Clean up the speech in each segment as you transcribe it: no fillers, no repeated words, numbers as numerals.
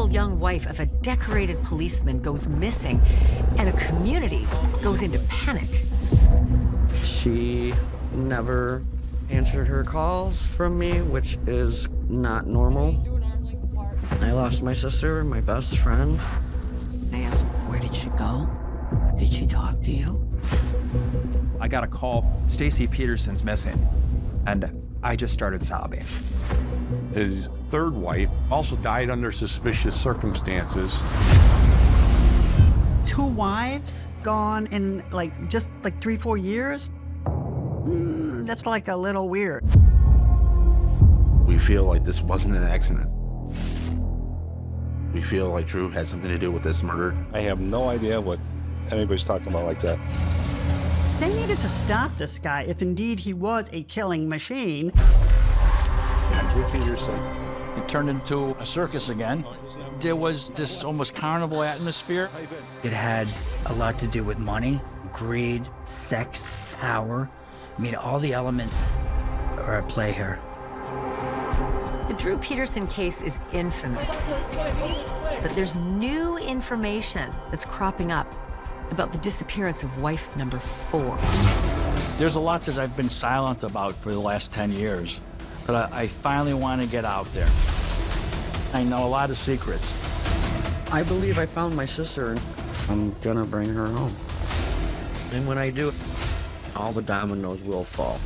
beautiful young wife of a decorated policeman goes missing, and a community goes into panic. She never answered her calls from me, which is not normal. I lost my sister, my best friend. I asked, where did she go? Did she talk to you? I got a call, Stacy Peterson's missing, and I just started sobbing. His third wife also died under suspicious circumstances. 2 wives gone in just 3-4 years? That's like a little weird. We feel like this wasn't an accident. We feel like Drew had something to do with this murder. I have no idea what anybody's talking about like that. They needed to stop this guy if indeed he was a killing machine. Drew Peterson. It turned into a circus again. There was this almost carnival atmosphere. It had a lot to do with money, greed, sex, power. I mean, all the elements are at play here. The Drew Peterson case is infamous, but there's new information that's cropping up about the disappearance of wife number 4. There's a lot that I've been silent about for the last 10 years, but I finally want to get out there. I know a lot of secrets. I believe I found my sister, and I'm gonna bring her home. And when I do, all the dominoes will fall.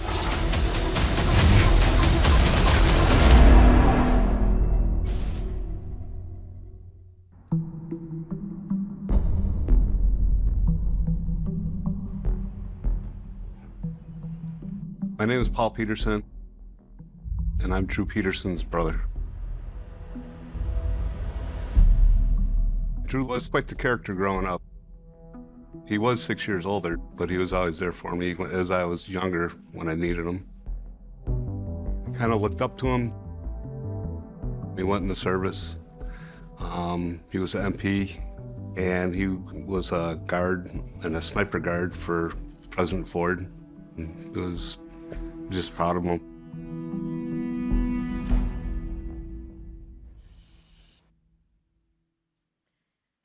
My name is Paul Peterson, and I'm Drew Peterson's brother. Drew was quite the character growing up. He was 6 years older, but he was always there for me as I was younger when I needed him. I kind of looked up to him. He went in the service. He was an MP, and he was a guard and a sniper guard for President Ford. It was just proud of him.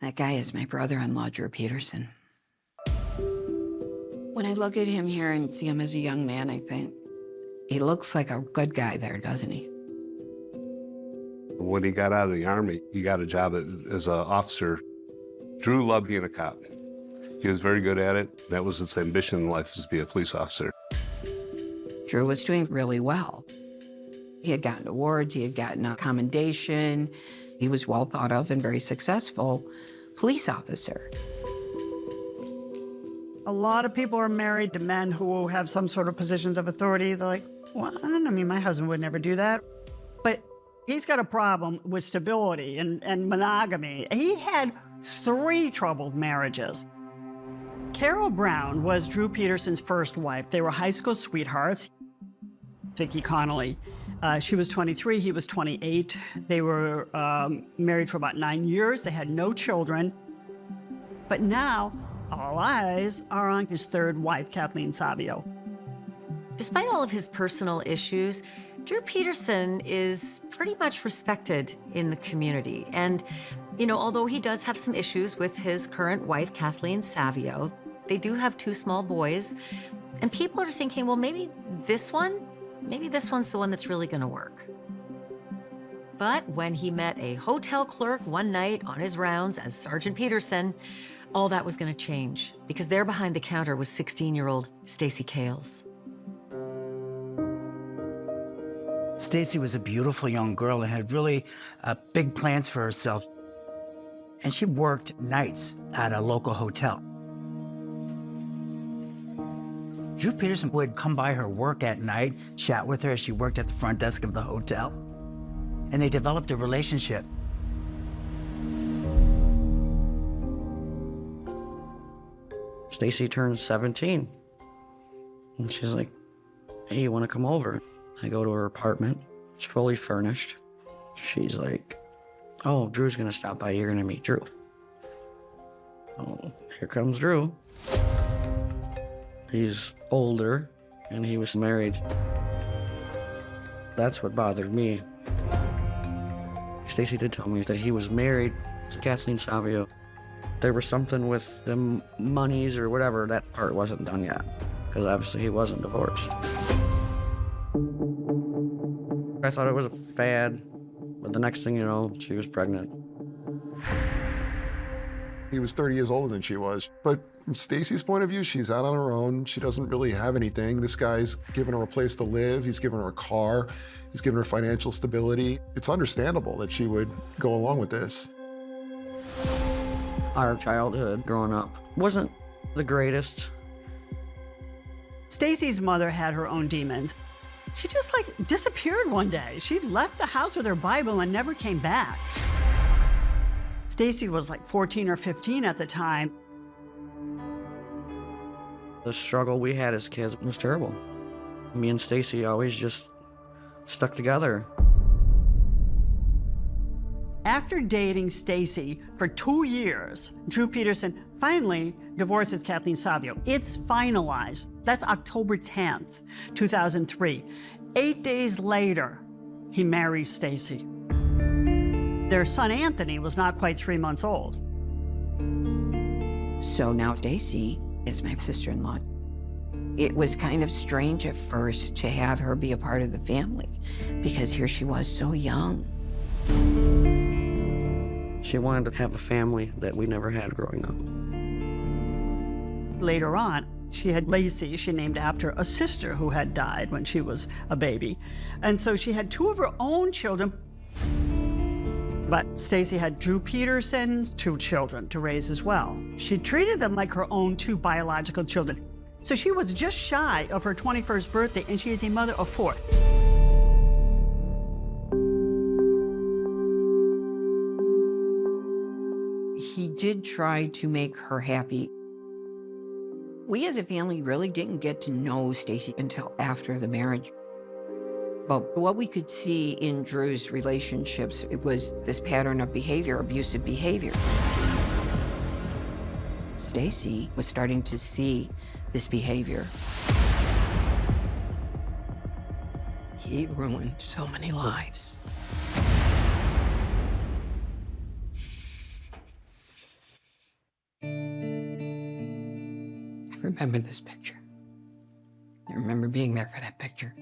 That guy is my brother-in-law, Drew Peterson. When I look at him here and see him as a young man, I think, he looks like a good guy there, doesn't he? When he got out of the Army, he got a job as an officer. Drew loved being a cop. He was very good at it. That was his ambition in life, was to be a police officer. Drew was doing really well. He had gotten awards, he had gotten a commendation. He was well thought of and very successful police officer. A lot of people are married to men who have some sort of positions of authority. They're like, well, I mean, my husband would never do that. But he's got a problem with stability and monogamy. He had 3 troubled marriages. Carol Brown was Drew Peterson's first wife. They were high school sweethearts. Vicki Connolly. She was 23, he was 28. They were married for about 9 years. They had no children. But now, all eyes are on his 3rd wife, Kathleen Savio. Despite all of his personal issues, Drew Peterson is pretty much respected in the community. And, you know, although he does have some issues with his current wife, Kathleen Savio, they do have 2 small boys. And people are thinking, well, maybe this one's the one that's really gonna work. But when he met a hotel clerk one night on his rounds as Sergeant Peterson, all that was gonna change, because there behind the counter was 16-year-old Stacy Kales. Stacy was a beautiful young girl and had really big plans for herself. And she worked nights at a local hotel. Drew Peterson would come by her work at night, chat with her as she worked at the front desk of the hotel, and they developed a relationship. Stacy turns 17, and she's like, hey, you want to come over? I go to her apartment. It's fully furnished. She's like, oh, Drew's gonna stop by. You're gonna meet Drew. Oh, here comes Drew. He's older, and he was married. That's what bothered me. Stacy did tell me that he was married to Kathleen Savio. There was something with the monies or whatever. That part wasn't done yet, because obviously he wasn't divorced. I thought it was a fad, but the next thing you know, she was pregnant. He was 30 years older than she was. But from Stacy's point of view, she's out on her own. She doesn't really have anything. This guy's given her a place to live. He's given her a car. He's given her financial stability. It's understandable that she would go along with this. Our childhood growing up wasn't the greatest. Stacy's mother had her own demons. She just like disappeared one day. She left the house with her Bible and never came back. Stacy was like 14 or 15 at the time. The struggle we had as kids was terrible. Me and Stacy always just stuck together. After dating Stacy for 2 years, Drew Peterson finally divorces Kathleen Savio. It's finalized. That's October 10th, 2003. 8 days later, he marries Stacy. Their son Anthony was not quite 3 months old. So now Stacy is my sister-in-law. It was kind of strange at first to have her be a part of the family, because here she was so young. She wanted to have a family that we never had growing up. Later on, she had Lacey, she named after a sister who had died when she was a baby. And so she had 2 of her own children. But Stacy had Drew Peterson's 2 children to raise as well. She treated them like her own 2 biological children. So she was just shy of her 21st birthday, and she is a mother of 4. He did try to make her happy. We as a family really didn't get to know Stacy until after the marriage. But what we could see in Drew's relationships, it was this pattern of behavior, abusive behavior. Stacy was starting to see this behavior. He ruined so many lives. I remember this picture. I remember being there for that picture.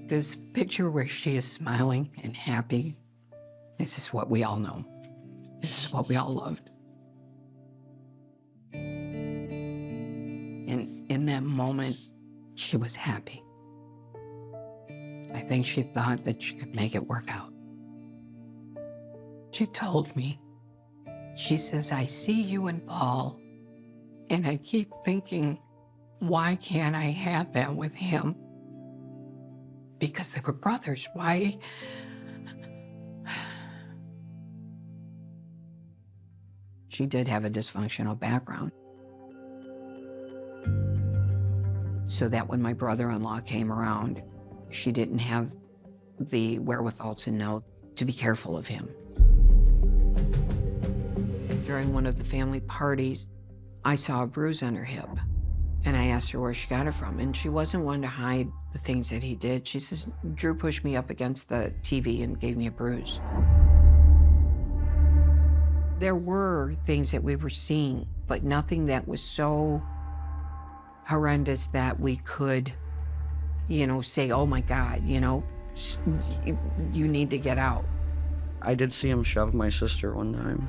This picture where she is smiling and happy. This is what we all know. This is what we all loved. And in that moment, she was happy. I think she thought that she could make it work out. She told me, she says, I see you and Paul, and I keep thinking, why can't I have that with him? Because they were brothers. Why? She did have a dysfunctional background. So that when my brother-in-law came around, she didn't have the wherewithal to know to be careful of him. During one of the family parties, I saw a bruise on her hip, and I asked her where she got it from, and she wasn't one to hide the things that he did. She says, Drew pushed me up against the TV and gave me a bruise. There were things that we were seeing, but nothing that was so horrendous that we could, say, oh my God, you need to get out. I did see him shove my sister one time.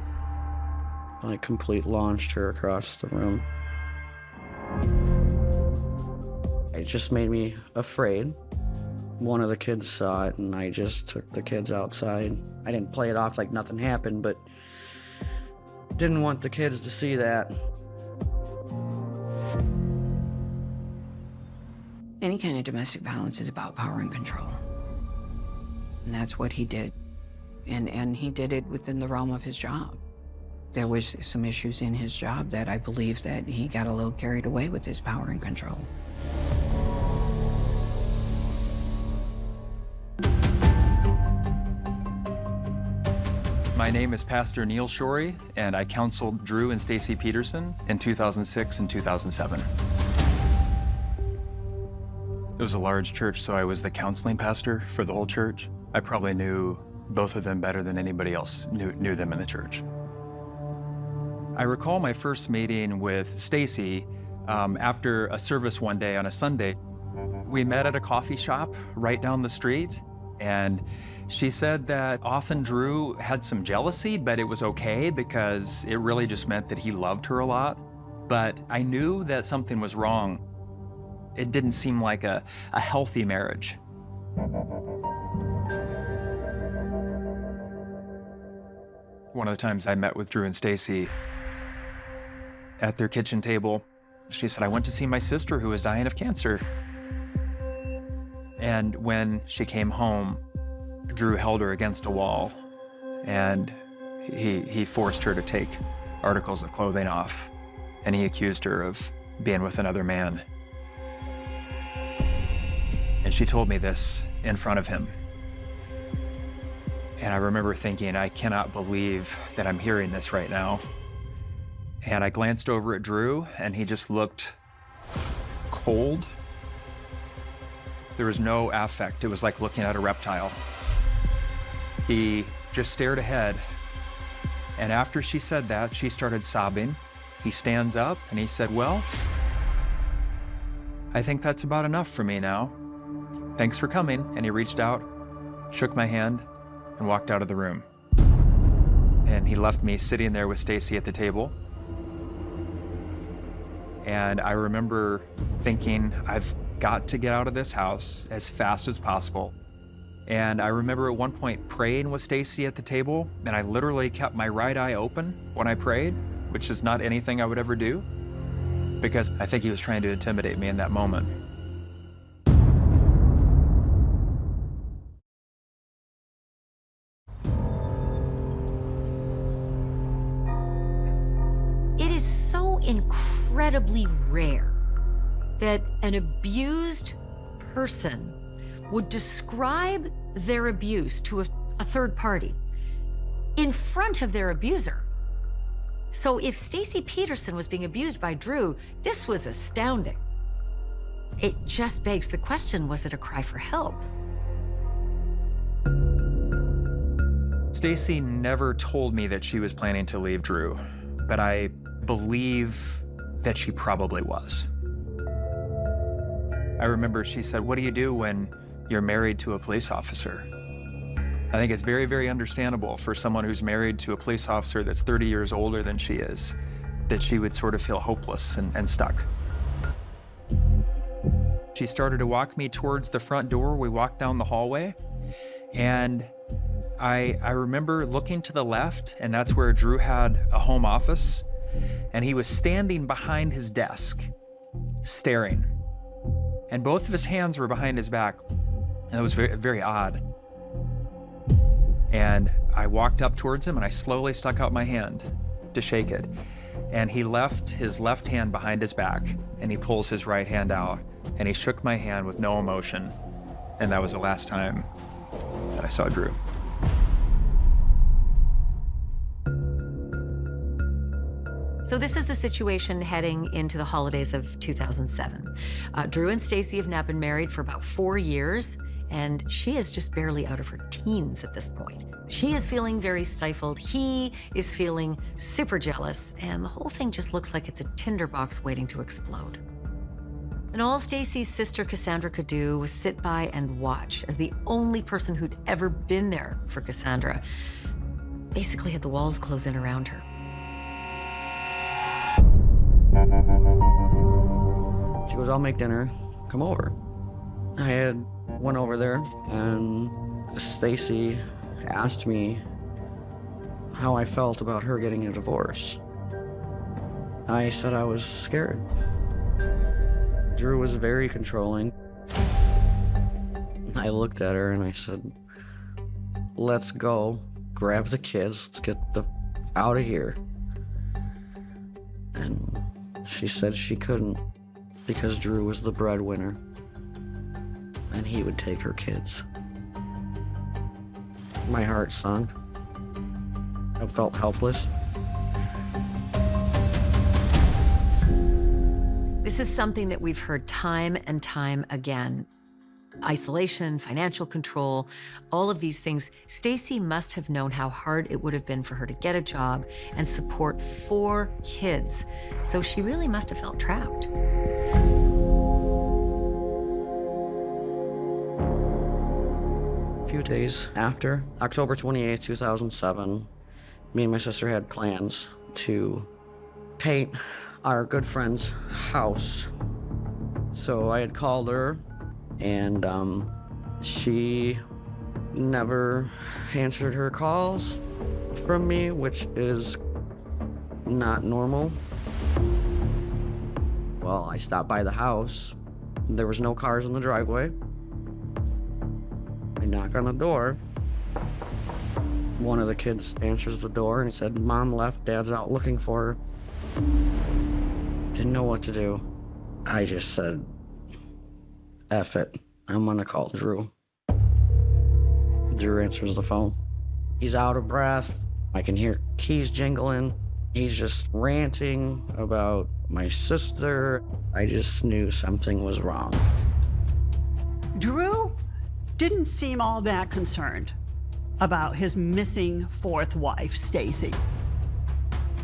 Like, complete launched her across the room. It just made me afraid. One of the kids saw it, and I just took the kids outside. I didn't play it off like nothing happened, but didn't want the kids to see that. Any kind of domestic violence is about power and control. And that's what he did. And he did it within the realm of his job. There was some issues in his job that I believe that he got a little carried away with his power and control. My name is Pastor Neil Shorey, and I counseled Drew and Stacy Peterson in 2006 and 2007. It was a large church, so I was the counseling pastor for the whole church. I probably knew both of them better than anybody else knew them in the church. I recall my first meeting with Stacy after a service one day on a Sunday. We met at a coffee shop right down the street, and she said that often Drew had some jealousy, but it was okay because it really just meant that he loved her a lot. But I knew that something was wrong. It didn't seem like a healthy marriage. One of the times I met with Drew and Stacy at their kitchen table, she said, I went to see my sister who was dying of cancer. And when she came home, Drew held her against a wall, and he forced her to take articles of clothing off, and he accused her of being with another man. And she told me this in front of him. And I remember thinking, I cannot believe that I'm hearing this right now. And I glanced over at Drew, and he just looked cold. There was no affect. It was like looking at a reptile. He just stared ahead. And after she said that, she started sobbing. He stands up and he said, well, I think that's about enough for me now. Thanks for coming. And he reached out, shook my hand, and walked out of the room. And he left me sitting there with Stacy at the table. And I remember thinking, I've got to get out of this house as fast as possible. And I remember at one point praying with Stacy at the table, and I literally kept my right eye open when I prayed, which is not anything I would ever do, because I think he was trying to intimidate me in that moment. It is so incredibly rare that an abused person would describe their abuse to a third party in front of their abuser. So if Stacy Peterson was being abused by Drew, this was astounding. It just begs the question, was it a cry for help? Stacy never told me that she was planning to leave Drew, but I believe that she probably was. I remember she said, what do you do when you're married to a police officer? I think it's very, very understandable for someone who's married to a police officer that's 30 years older than she is, that she would sort of feel hopeless and stuck. She started to walk me towards the front door. We walked down the hallway, and I remember looking to the left, and that's where Drew had a home office, and he was standing behind his desk, staring. And both of his hands were behind his back. And that was very, very odd. And I walked up towards him and I slowly stuck out my hand to shake it. And he left his left hand behind his back and he pulls his right hand out and he shook my hand with no emotion. And that was the last time that I saw Drew. So this is the situation heading into the holidays of 2007. Drew and Stacy have now been married for about 4 years, and she is just barely out of her teens at this point. She is feeling very stifled. He is feeling super jealous, and the whole thing just looks like it's a tinderbox waiting to explode. And all Stacy's sister Cassandra could do was sit by and watch as the only person who'd ever been there for Cassandra basically had the walls close in around her. She goes, I'll make dinner, come over. I went over there and Stacy asked me how I felt about her getting a divorce. I said I was scared. Drew was very controlling. I looked at her and I said, let's go, grab the kids, let's get out of here. And she said she couldn't because Drew was the breadwinner and he would take her kids. My heart sunk. I felt helpless. This is something that we've heard time and time again. Isolation, financial control, all of these things. Stacy must have known how hard it would have been for her to get a job and support 4 kids. So she really must have felt trapped. A few days after, October 28, 2007, me and my sister had plans to paint our good friend's house. So I had called her, and she never answered her calls from me, which is not normal. Well, I stopped by the house. There was no cars in the driveway. I knock on the door. One of the kids answers the door and he said, "Mom left, Dad's out looking for her." Didn't know what to do. I just said, F it, I'm gonna call Drew. Drew answers the phone. He's out of breath. I can hear keys jingling. He's just ranting about my sister. I just knew something was wrong. Drew didn't seem all that concerned about his missing 4th wife, Stacy.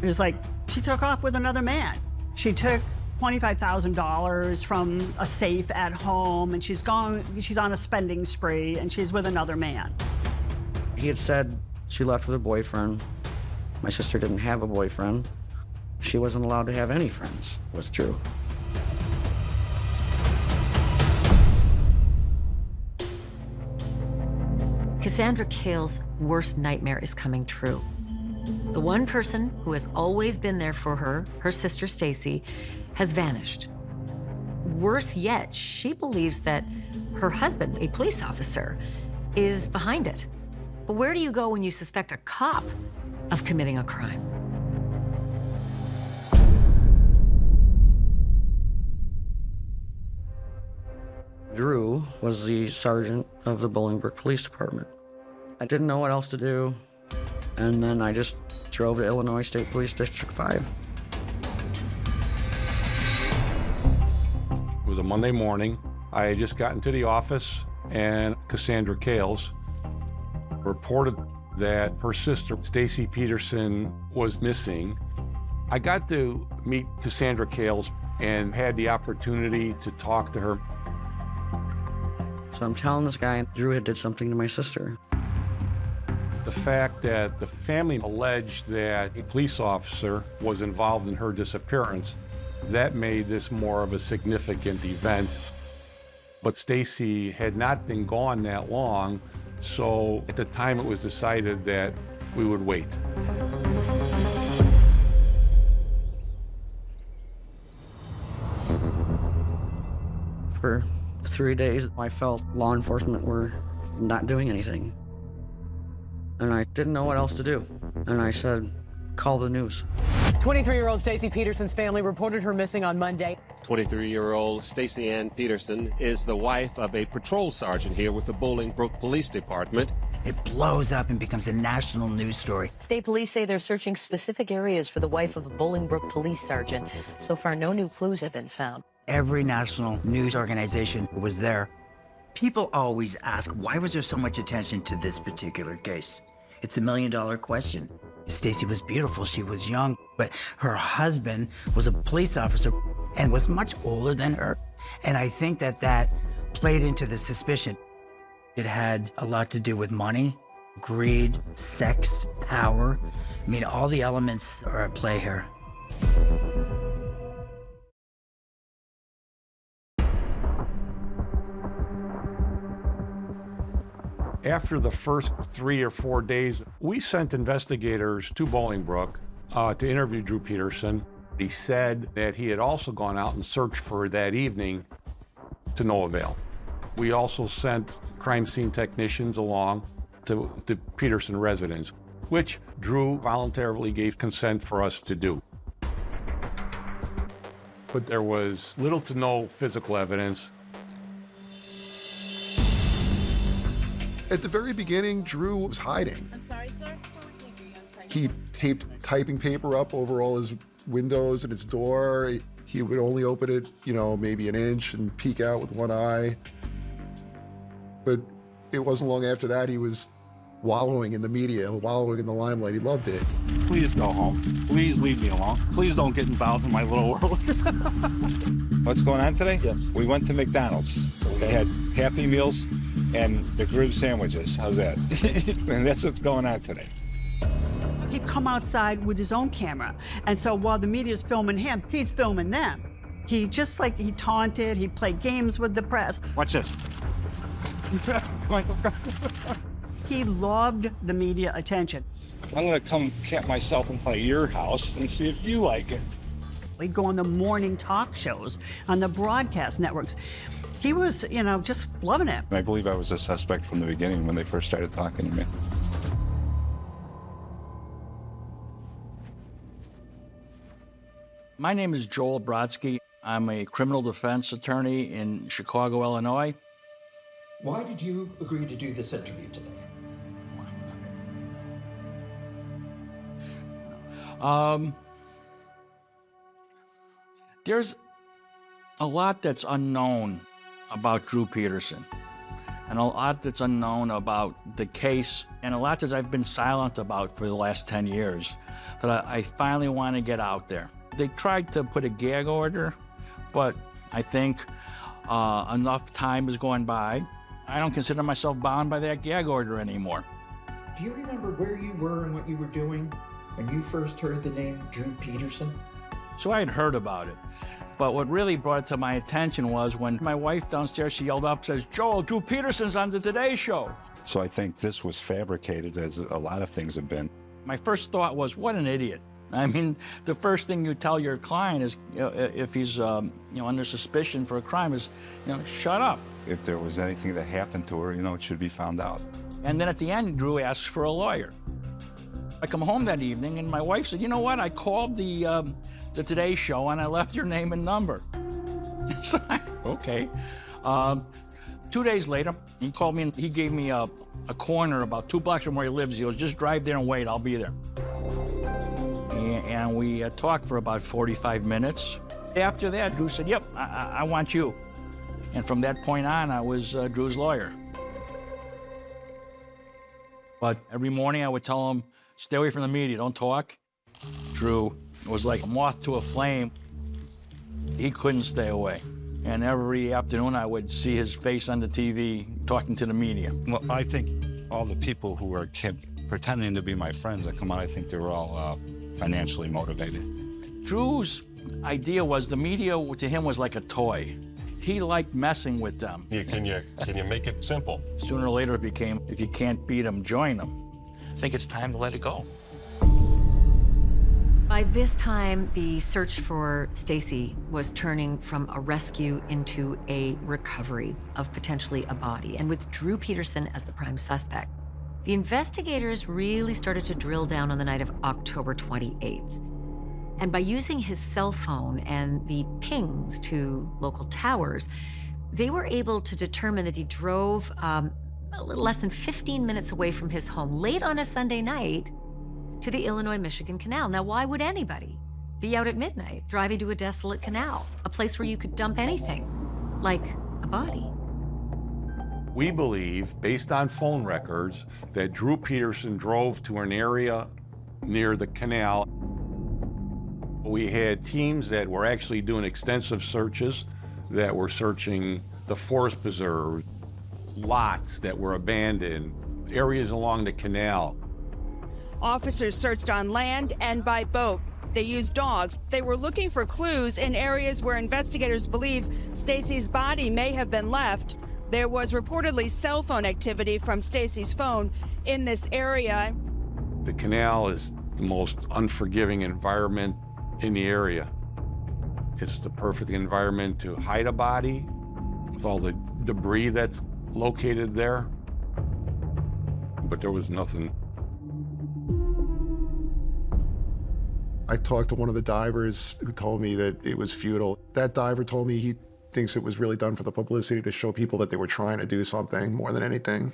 It was like, she took off with another man. She took $25,000 from a safe at home, and she's on a spending spree, and she's with another man. He had said she left with a boyfriend. My sister didn't have a boyfriend. She wasn't allowed to have any friends with Drew. Cassandra Kale's worst nightmare is coming true. The one person who has always been there for her, her sister Stacy, has vanished. Worse yet, she believes that her husband, a police officer, is behind it. But where do you go when you suspect a cop of committing a crime? Drew was the sergeant of the Bolingbrook Police Department. I didn't know what else to do, and then I just drove to Illinois State Police District 5. It was a Monday morning. I had just gotten to the office, and Cassandra Kales reported that her sister, Stacy Peterson, was missing. I got to meet Cassandra Kales and had the opportunity to talk to her. So I'm telling this guy Drew had did something to my sister. The fact that the family alleged that a police officer was involved in her disappearance, that made this more of a significant event. But Stacy had not been gone that long, so at the time it was decided that we would wait. For 3 days, I felt law enforcement were not doing anything. And I didn't know what else to do. And I said, call the news. 23-year-old Stacy Peterson's family reported her missing on Monday. 23-year-old Stacy Ann Peterson is the wife of a patrol sergeant here with the Bolingbrook Police Department. It blows up and becomes a national news story. State police say they're searching specific areas for the wife of a Bolingbrook police sergeant. So far, no new clues have been found. Every national news organization was there. People always ask, why was there so much attention to this particular case? It's $1 million question. Stacy was beautiful, she was young, but her husband was a police officer and was much older than her. And I think that played into the suspicion. It had a lot to do with money, greed, sex, power. I mean, all the elements are at play here. After the first 3 or 4 days, we sent investigators to Bolingbrook to interview Drew Peterson. He said that he had also gone out and searched for her that evening to no avail. We also sent crime scene technicians along to the Peterson residence, which Drew voluntarily gave consent for us to do. But there was little to no physical evidence. At the very beginning, Drew was hiding. I'm sorry, sir. Someone can't hear you. I'm sorry. He taped typing paper up over all his windows and his door. He would only open it, maybe an inch and peek out with one eye. But it wasn't long after that he was wallowing in the media, wallowing in the limelight. He loved it. Please go home. Please leave me alone. Please don't get involved in my little world. What's going on today? Yes. We went to McDonald's. They had Happy Meals and the grilled sandwiches. How's that? And that's what's going on today. He'd come outside with his own camera. And so while the media's filming him, he's filming them. He taunted, he played games with the press. Watch this. He loved the media attention. I'm gonna come camp myself in front of your house and see if you like it. He'd go on the morning talk shows, on the broadcast networks. He was, just loving it. I believe I was a suspect from the beginning when they first started talking to me. My name is Joel Brodsky. I'm a criminal defense attorney in Chicago, Illinois. Why did you agree to do this interview today? There's a lot that's unknown about Drew Peterson, and a lot that's unknown about the case, and a lot that I've been silent about for the last 10 years that I finally want to get out there. They tried to put a gag order, but I think enough time has gone by. I don't consider myself bound by that gag order anymore. Do you remember where you were and what you were doing when you first heard the name Drew Peterson? So I had heard about it, but what really brought it to my attention was when my wife downstairs, she yelled up, says, "Joel, Drew Peterson's on the Today Show." So I think this was fabricated, as a lot of things have been. My first thought was, what an idiot. I mean, the first thing you tell your client is, if he's under suspicion for a crime is, shut up. If there was anything that happened to her, it should be found out. And then at the end, Drew asks for a lawyer. I come home that evening and my wife said, "You know what? I called the Today Show and I left your name and number." So okay. 2 days later, he called me and he gave me a corner about 2 blocks from where he lives. He goes, "Just drive there and wait, I'll be there." And we talked for about 45 minutes. After that, Drew said, "Yep, I want you." And from that point on, I was Drew's lawyer. But every morning I would tell him, "Stay away from the media, don't talk." Drew was like a moth to a flame. He couldn't stay away. And every afternoon I would see his face on the TV talking to the media. Well, I think all the people who are pretending to be my friends that come out, I think they were all financially motivated. Drew's idea was the media to him was like a toy. He liked messing with them. Can you make it simple? Sooner or later it became, if you can't beat them, join them. I think it's time to let it go. By this time, the search for Stacy was turning from a rescue into a recovery of potentially a body, and with Drew Peterson as the prime suspect. The investigators really started to drill down on the night of October 28th. And by using his cell phone and the pings to local towers, they were able to determine that he drove a little less than 15 minutes away from his home late on a Sunday night to the Illinois-Michigan Canal. Now, why would anybody be out at midnight driving to a desolate canal, a place where you could dump anything, like a body? We believe, based on phone records, that Drew Peterson drove to an area near the canal. We had teams that were actually doing extensive searches, that were searching the forest preserve, lots that were abandoned, areas along the canal. Officers searched on land and by boat. They used dogs. They were looking for clues in areas where investigators believe Stacy's body may have been left. There was reportedly cell phone activity from Stacy's phone in this area. The canal is the most unforgiving environment in the area. It's the perfect environment to hide a body with all the debris that's located there. But there was nothing. I talked to one of the divers who told me that it was futile. That diver told me he thinks it was really done for the publicity to show people that they were trying to do something more than anything.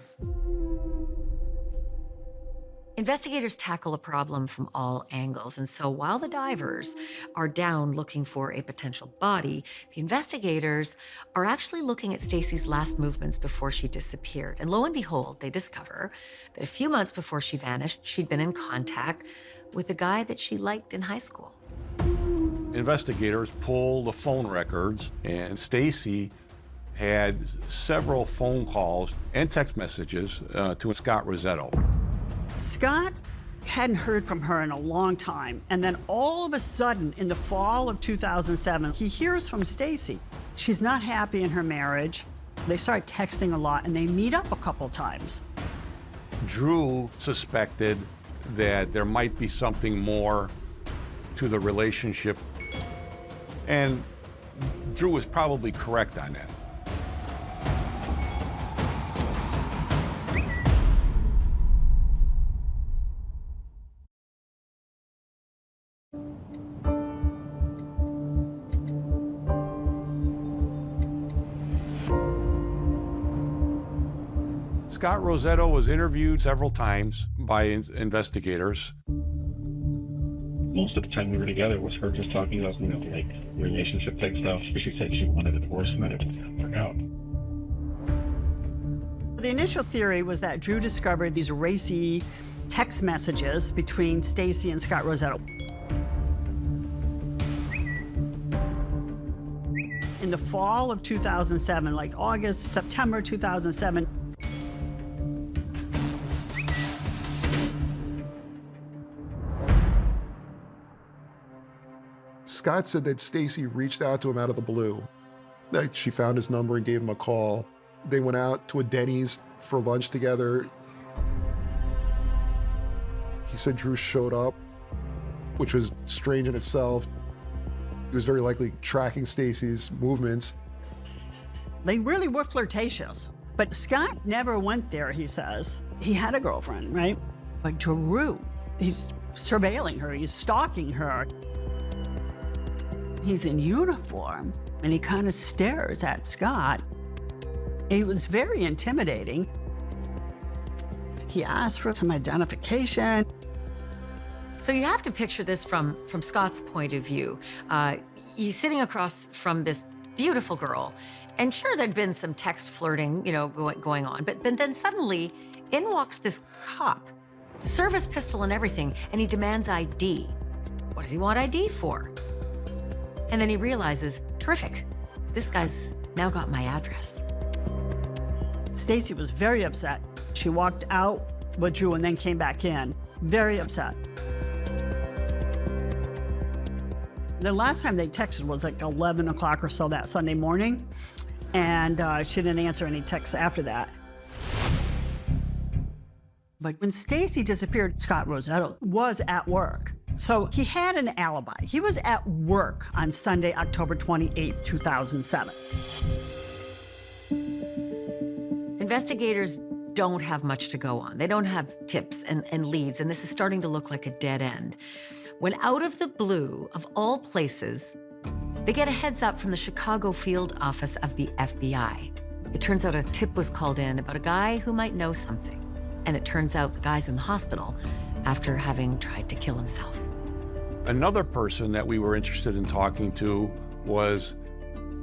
Investigators tackle a problem from all angles, and so while the divers are down looking for a potential body, the investigators are actually looking at Stacy's last movements before she disappeared. And lo and behold, they discover that a few months before she vanished, she'd been in contact with a guy that she liked in high school. Investigators pull the phone records, and Stacy had several phone calls and text messages to Scott Rosetto. Scott hadn't heard from her in a long time, and then all of a sudden, in the fall of 2007, he hears from Stacy. She's not happy in her marriage. They start texting a lot, and they meet up a couple times. Drew suspected that there might be something more to the relationship, and Drew was probably correct on that. Scott Rosetto was interviewed several times by investigators. Most of the time we were together was her just talking about, like relationship type stuff. She said she wanted a divorce and that it was going to work out. The initial theory was that Drew discovered these racy text messages between Stacy and Scott Rosetto. In the fall of 2007, like August, September 2007, Scott said that Stacy reached out to him out of the blue. Like, she found his number and gave him a call. They went out to a Denny's for lunch together. He said Drew showed up, which was strange in itself. He was very likely tracking Stacy's movements. They really were flirtatious. But Scott never went there, he says. He had a girlfriend, right? But Drew, he's surveilling her, he's stalking her. He's in uniform, and he kind of stares at Scott. It was very intimidating. He asked for some identification. So you have to picture this from Scott's point of view. He's sitting across from this beautiful girl, and sure, there'd been some text flirting, going on, but then suddenly in walks this cop, service pistol and everything, and he demands ID. What does he want ID for? And then he realizes, terrific, this guy's now got my address. Stacy was very upset. She walked out with Drew and then came back in, very upset. The last time they texted was like 11 o'clock or so that Sunday morning, and she didn't answer any texts after that. But when Stacy disappeared, Scott Rosetto was at work. So he had an alibi. He was at work on Sunday, October 28, 2007. Investigators don't have much to go on. They don't have tips and leads, and this is starting to look like a dead end. When out of the blue, of all places, they get a heads up from the Chicago field office of the FBI. It turns out a tip was called in about a guy who might know something. And it turns out the guy's in the hospital after having tried to kill himself. Another person that we were interested in talking to was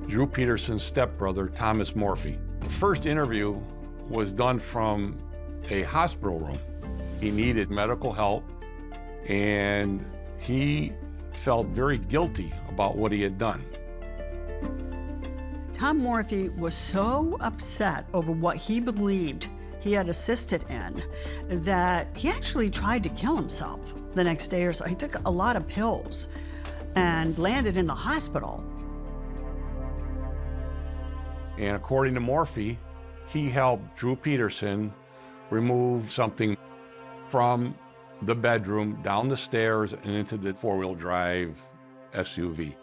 Drew Peterson's stepbrother, Thomas Morphy. The first interview was done from a hospital room. He needed medical help, and he felt very guilty about what he had done. Tom Morphy was so upset over what he believed he had assisted in that he actually tried to kill himself the next day or so. He took a lot of pills and landed in the hospital. And according to Morphy, he helped Drew Peterson remove something from the bedroom, down the stairs, and into the four-wheel drive SUV.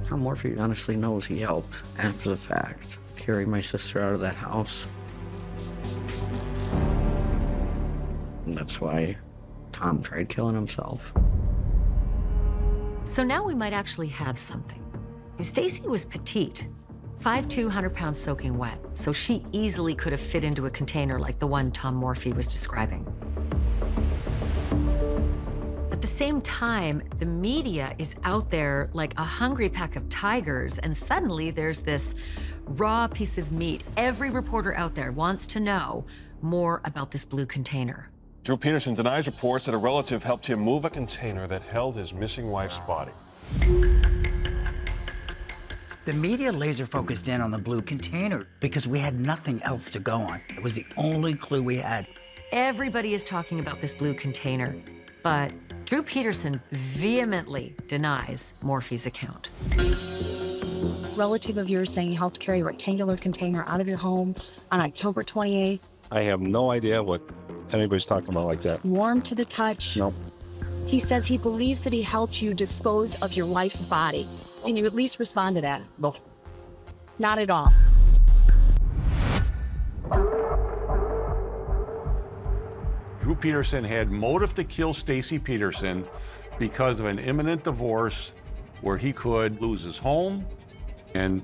Tom Morphy honestly knows he helped after the fact carry my sister out of that house. And that's why Tom tried killing himself. So now we might actually have something. Stacy was petite, 5'2", 100 pounds soaking wet, so she easily could have fit into a container like the one Tom Morphy was describing. At the same time, the media is out there like a hungry pack of tigers, and suddenly there's this raw piece of meat. Every reporter out there wants to know more about this blue container. Drew Peterson denies reports that a relative helped him move a container that held his missing wife's body. The media laser focused in on the blue container because we had nothing else to go on. It was the only clue we had. Everybody is talking about this blue container, but Drew Peterson vehemently denies Morphy's account. Relative of yours saying he helped carry a rectangular container out of your home on October 28th. I have no idea what anybody's talking about like that. Warm to the touch. Nope. He says he believes that he helped you dispose of your wife's body. Can you at least respond to that? No. Not at all. Drew Peterson had motive to kill Stacy Peterson because of an imminent divorce where he could lose his home, and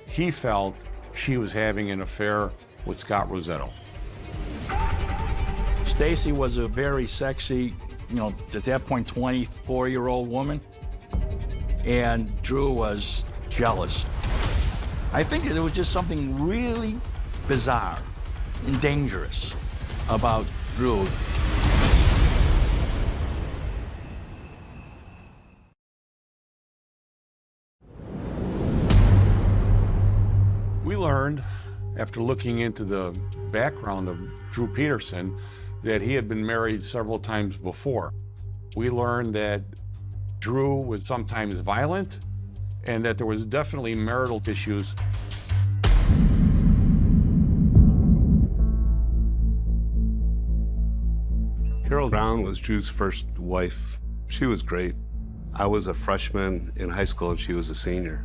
he felt she was having an affair with Scott Rosetto. Stacy was a very sexy, at that point, 24-year-old woman. And Drew was jealous. I think there was just something really bizarre and dangerous about Drew. We learned, after looking into the background of Drew Peterson, that he had been married several times before. We learned that Drew was sometimes violent and that there was definitely marital issues. Carol Brown was Drew's first wife. She was great. I was a freshman in high school and she was a senior.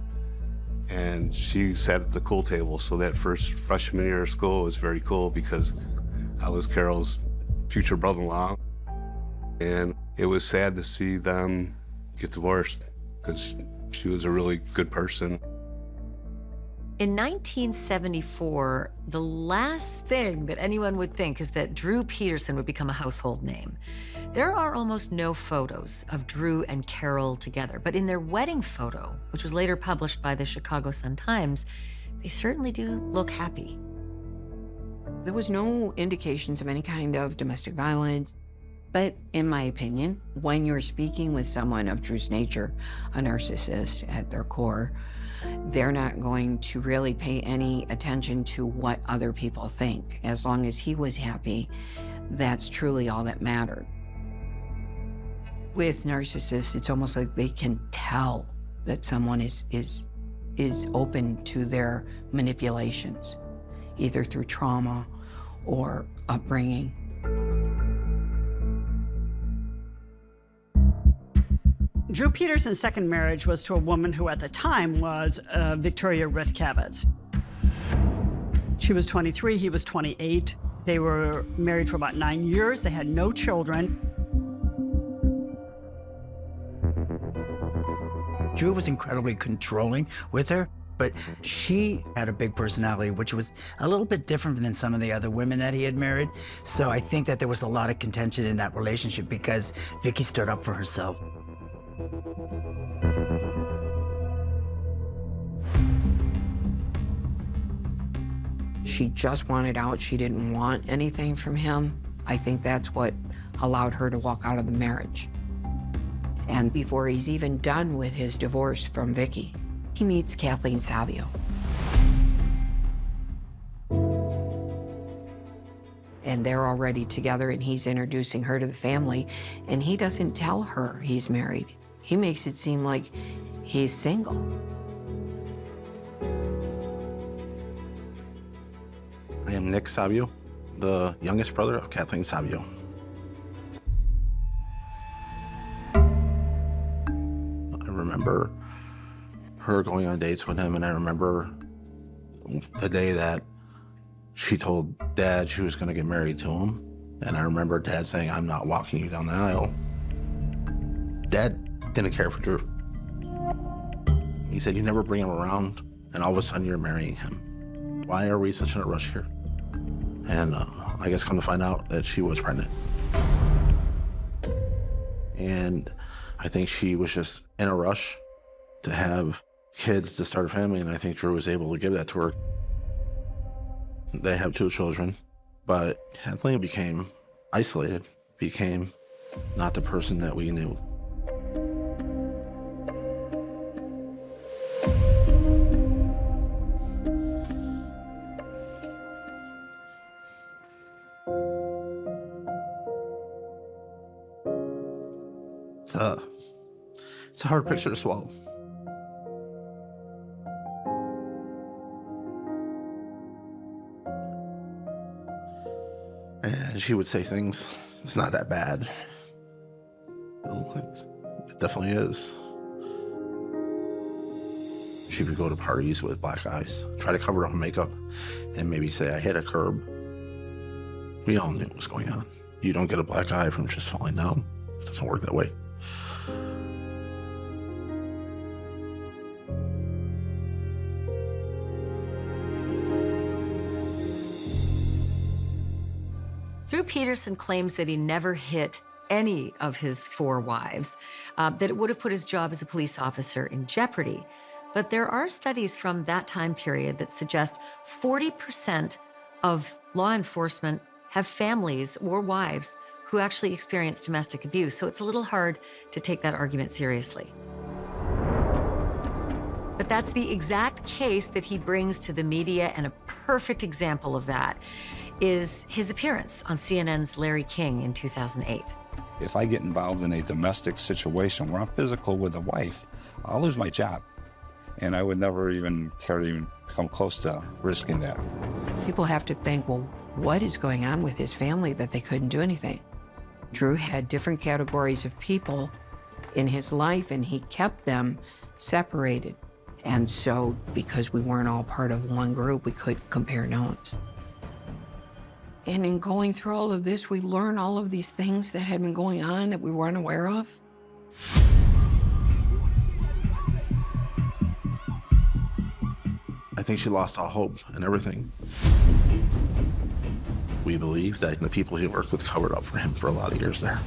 And she sat at the cool table, so that first freshman year of school was very cool because I was Carol's future brother-in-law. And it was sad to see them get divorced because she was a really good person. In 1974, the last thing that anyone would think is that Drew Peterson would become a household name. There are almost no photos of Drew and Carol together, but in their wedding photo, which was later published by the Chicago Sun-Times, they certainly do look happy. There was no indications of any kind of domestic violence. But in my opinion, when you're speaking with someone of Drew's nature, a narcissist at their core, they're not going to really pay any attention to what other people think. As long as he was happy, that's truly all that mattered. With narcissists, it's almost like they can tell that someone is open to their manipulations, either through trauma or upbringing. Drew Peterson's second marriage was to a woman who at the time was Victoria Ritkavitz. She was 23, he was 28. They were married for about 9 years. They had no children. Drew was incredibly controlling with her, but she had a big personality, which was a little bit different than some of the other women that he had married. So I think that there was a lot of contention in that relationship because Vicky stood up for herself. She just wanted out. She didn't want anything from him. I think that's what allowed her to walk out of the marriage. And before he's even done with his divorce from Vicky, he meets Kathleen Savio. And they're already together, and he's introducing her to the family, and he doesn't tell her he's married. He makes it seem like he's single. I am Nick Savio, the youngest brother of Kathleen Savio. I remember her going on dates with him, and I remember the day that she told Dad she was going to get married to him. And I remember Dad saying, "I'm not walking you down the aisle." Dad didn't care for Drew. He said, you never bring him around, and all of a sudden you're marrying him. Why are we such in a rush here? And I guess come to find out that she was pregnant. And I think she was just in a rush to have kids, to start a family, and I think Drew was able to give that to her. They have 2 children, but Kathleen became isolated, became not the person that we knew. It's a hard picture to swallow. And she would say things, it's not that bad. It definitely is. She would go to parties with black eyes, try to cover up her makeup, and maybe say, I hit a curb. We all knew what was going on. You don't get a black eye from just falling down. It doesn't work that way. Drew Peterson claims that he never hit any of his 4 wives, that it would have put his job as a police officer in jeopardy. But there are studies from that time period that suggest 40% of law enforcement have families or wives who actually experience domestic abuse. So it's a little hard to take that argument seriously. But that's the exact case that he brings to the media, and a perfect example of that is his appearance on CNN's Larry King in 2008. If I get involved in a domestic situation where I'm physical with a wife, I'll lose my job. And I would never even care to even come close to risking that. People have to think, well, what is going on with his family that they couldn't do anything? Drew had different categories of people in his life, and he kept them separated. And so, because we weren't all part of one group, we could compare notes. And in going through all of this, we learned all of these things that had been going on that we weren't aware of. I think she lost all hope and everything. We believe that the people he worked with covered up for him for a lot of years there.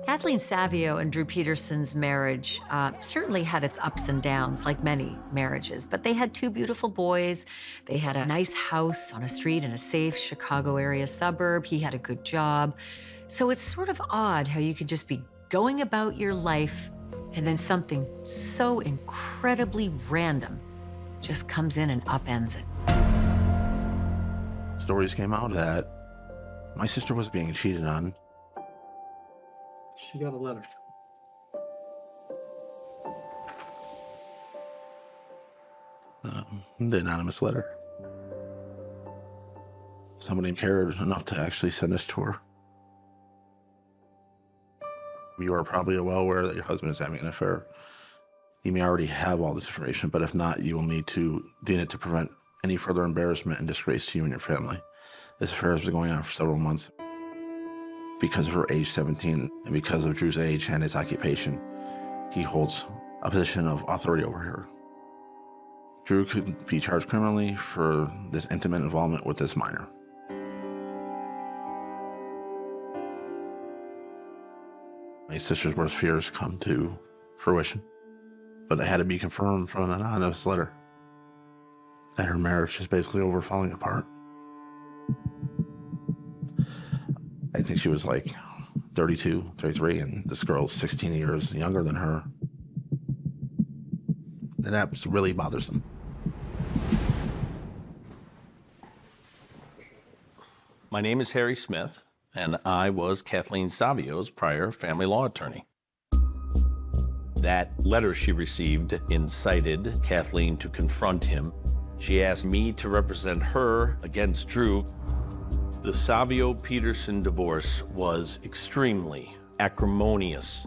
Kathleen Savio and Drew Peterson's marriage certainly had its ups and downs, like many marriages, but they had 2 beautiful boys. They had a nice house on a street in a safe Chicago area suburb. He had a good job. So it's sort of odd how you could just be going about your life and then something so incredibly random just comes in and upends it. Stories came out that my sister was being cheated on. She got a letter. The anonymous letter. Somebody cared enough to actually send this to her. You are probably well aware that your husband is having an affair. You may already have all this information, but if not, you will need to deem it to prevent any further embarrassment and disgrace to you and your family. This affair has been going on for several months. Because of her age 17 and because of Drew's age and his occupation, he holds a position of authority over her. Drew could be charged criminally for this intimate involvement with this minor. My sister's worst fears come to fruition, but it had to be confirmed from an anonymous letter that her marriage is basically over, falling apart. I think she was like 32, 33, and this girl's 16 years younger than her. And that was really bothersome. My name is Harry Smith, and I was Kathleen Savio's prior family law attorney. That letter she received incited Kathleen to confront him. She asked me to represent her against Drew. The Savio-Peterson divorce was extremely acrimonious.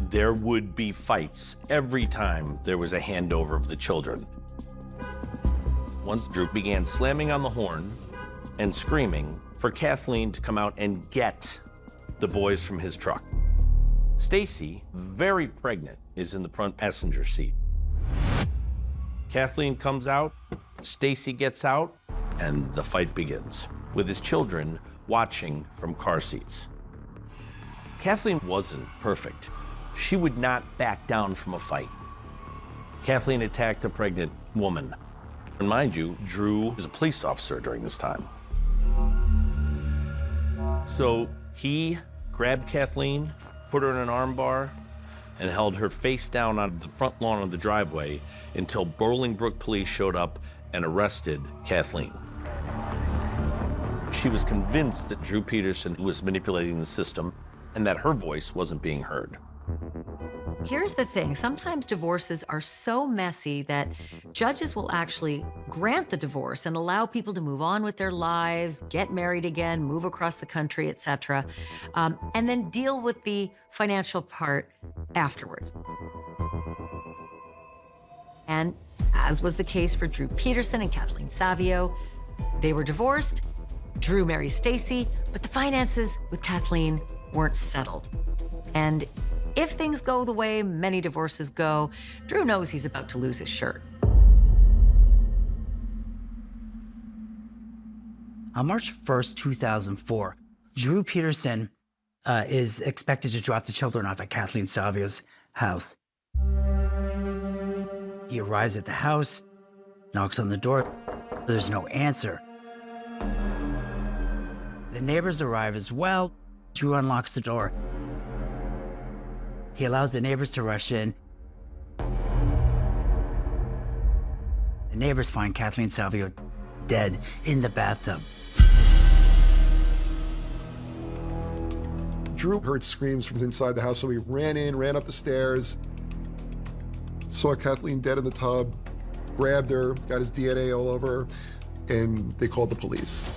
There would be fights every time there was a handover of the children. Once Drew began slamming on the horn and screaming for Kathleen to come out and get the boys from his truck. Stacy, very pregnant, is in the front passenger seat. Kathleen comes out, Stacy gets out, and the fight begins, with his children watching from car seats. Kathleen wasn't perfect. She would not back down from a fight. Kathleen attacked a pregnant woman. And mind you, Drew is a police officer during this time. So he grabbed Kathleen, put her in an arm bar, and held her face down on the front lawn of the driveway until Bolingbrook police showed up and arrested Kathleen. She was convinced that Drew Peterson was manipulating the system and that her voice wasn't being heard. Here's the thing, sometimes divorces are so messy that judges will actually grant the divorce and allow people to move on with their lives, get married again, move across the country, etc., and then deal with the financial part afterwards. And as was the case for Drew Peterson and Kathleen Savio, they were divorced. Drew marries Stacy, but the finances with Kathleen weren't settled. And if things go the way many divorces go, Drew knows he's about to lose his shirt. On March 1st, 2004, Drew Peterson is expected to drop the children off at Kathleen Savio's house. He arrives at the house, knocks on the door. There's no answer. The neighbors arrive as well. Drew unlocks the door. He allows the neighbors to rush in. The neighbors find Kathleen Savio dead in the bathtub. Drew heard screams from inside the house, so he ran in, ran up the stairs, saw Kathleen dead in the tub, grabbed her, got his DNA all over her, and they called the police.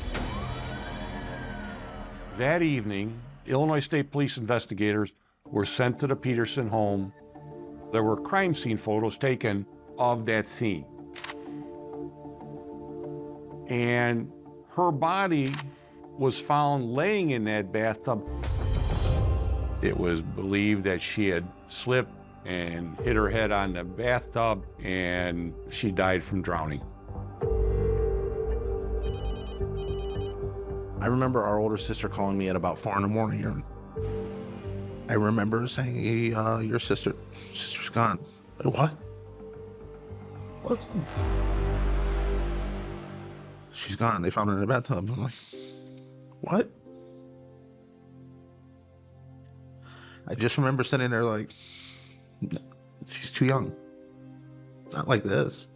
That evening, Illinois State Police investigators were sent to the Peterson home. There were crime scene photos taken of that scene. And her body was found laying in that bathtub. It was believed that she had slipped and hit her head on the bathtub, and she died from drowning. I remember our older sister calling me at about 4 in the morning. And I remember saying, hey, your sister's gone. Like, what? What? She's gone. They found her in the bathtub. I'm like, what? I just remember sitting there like, she's too young. Not like this.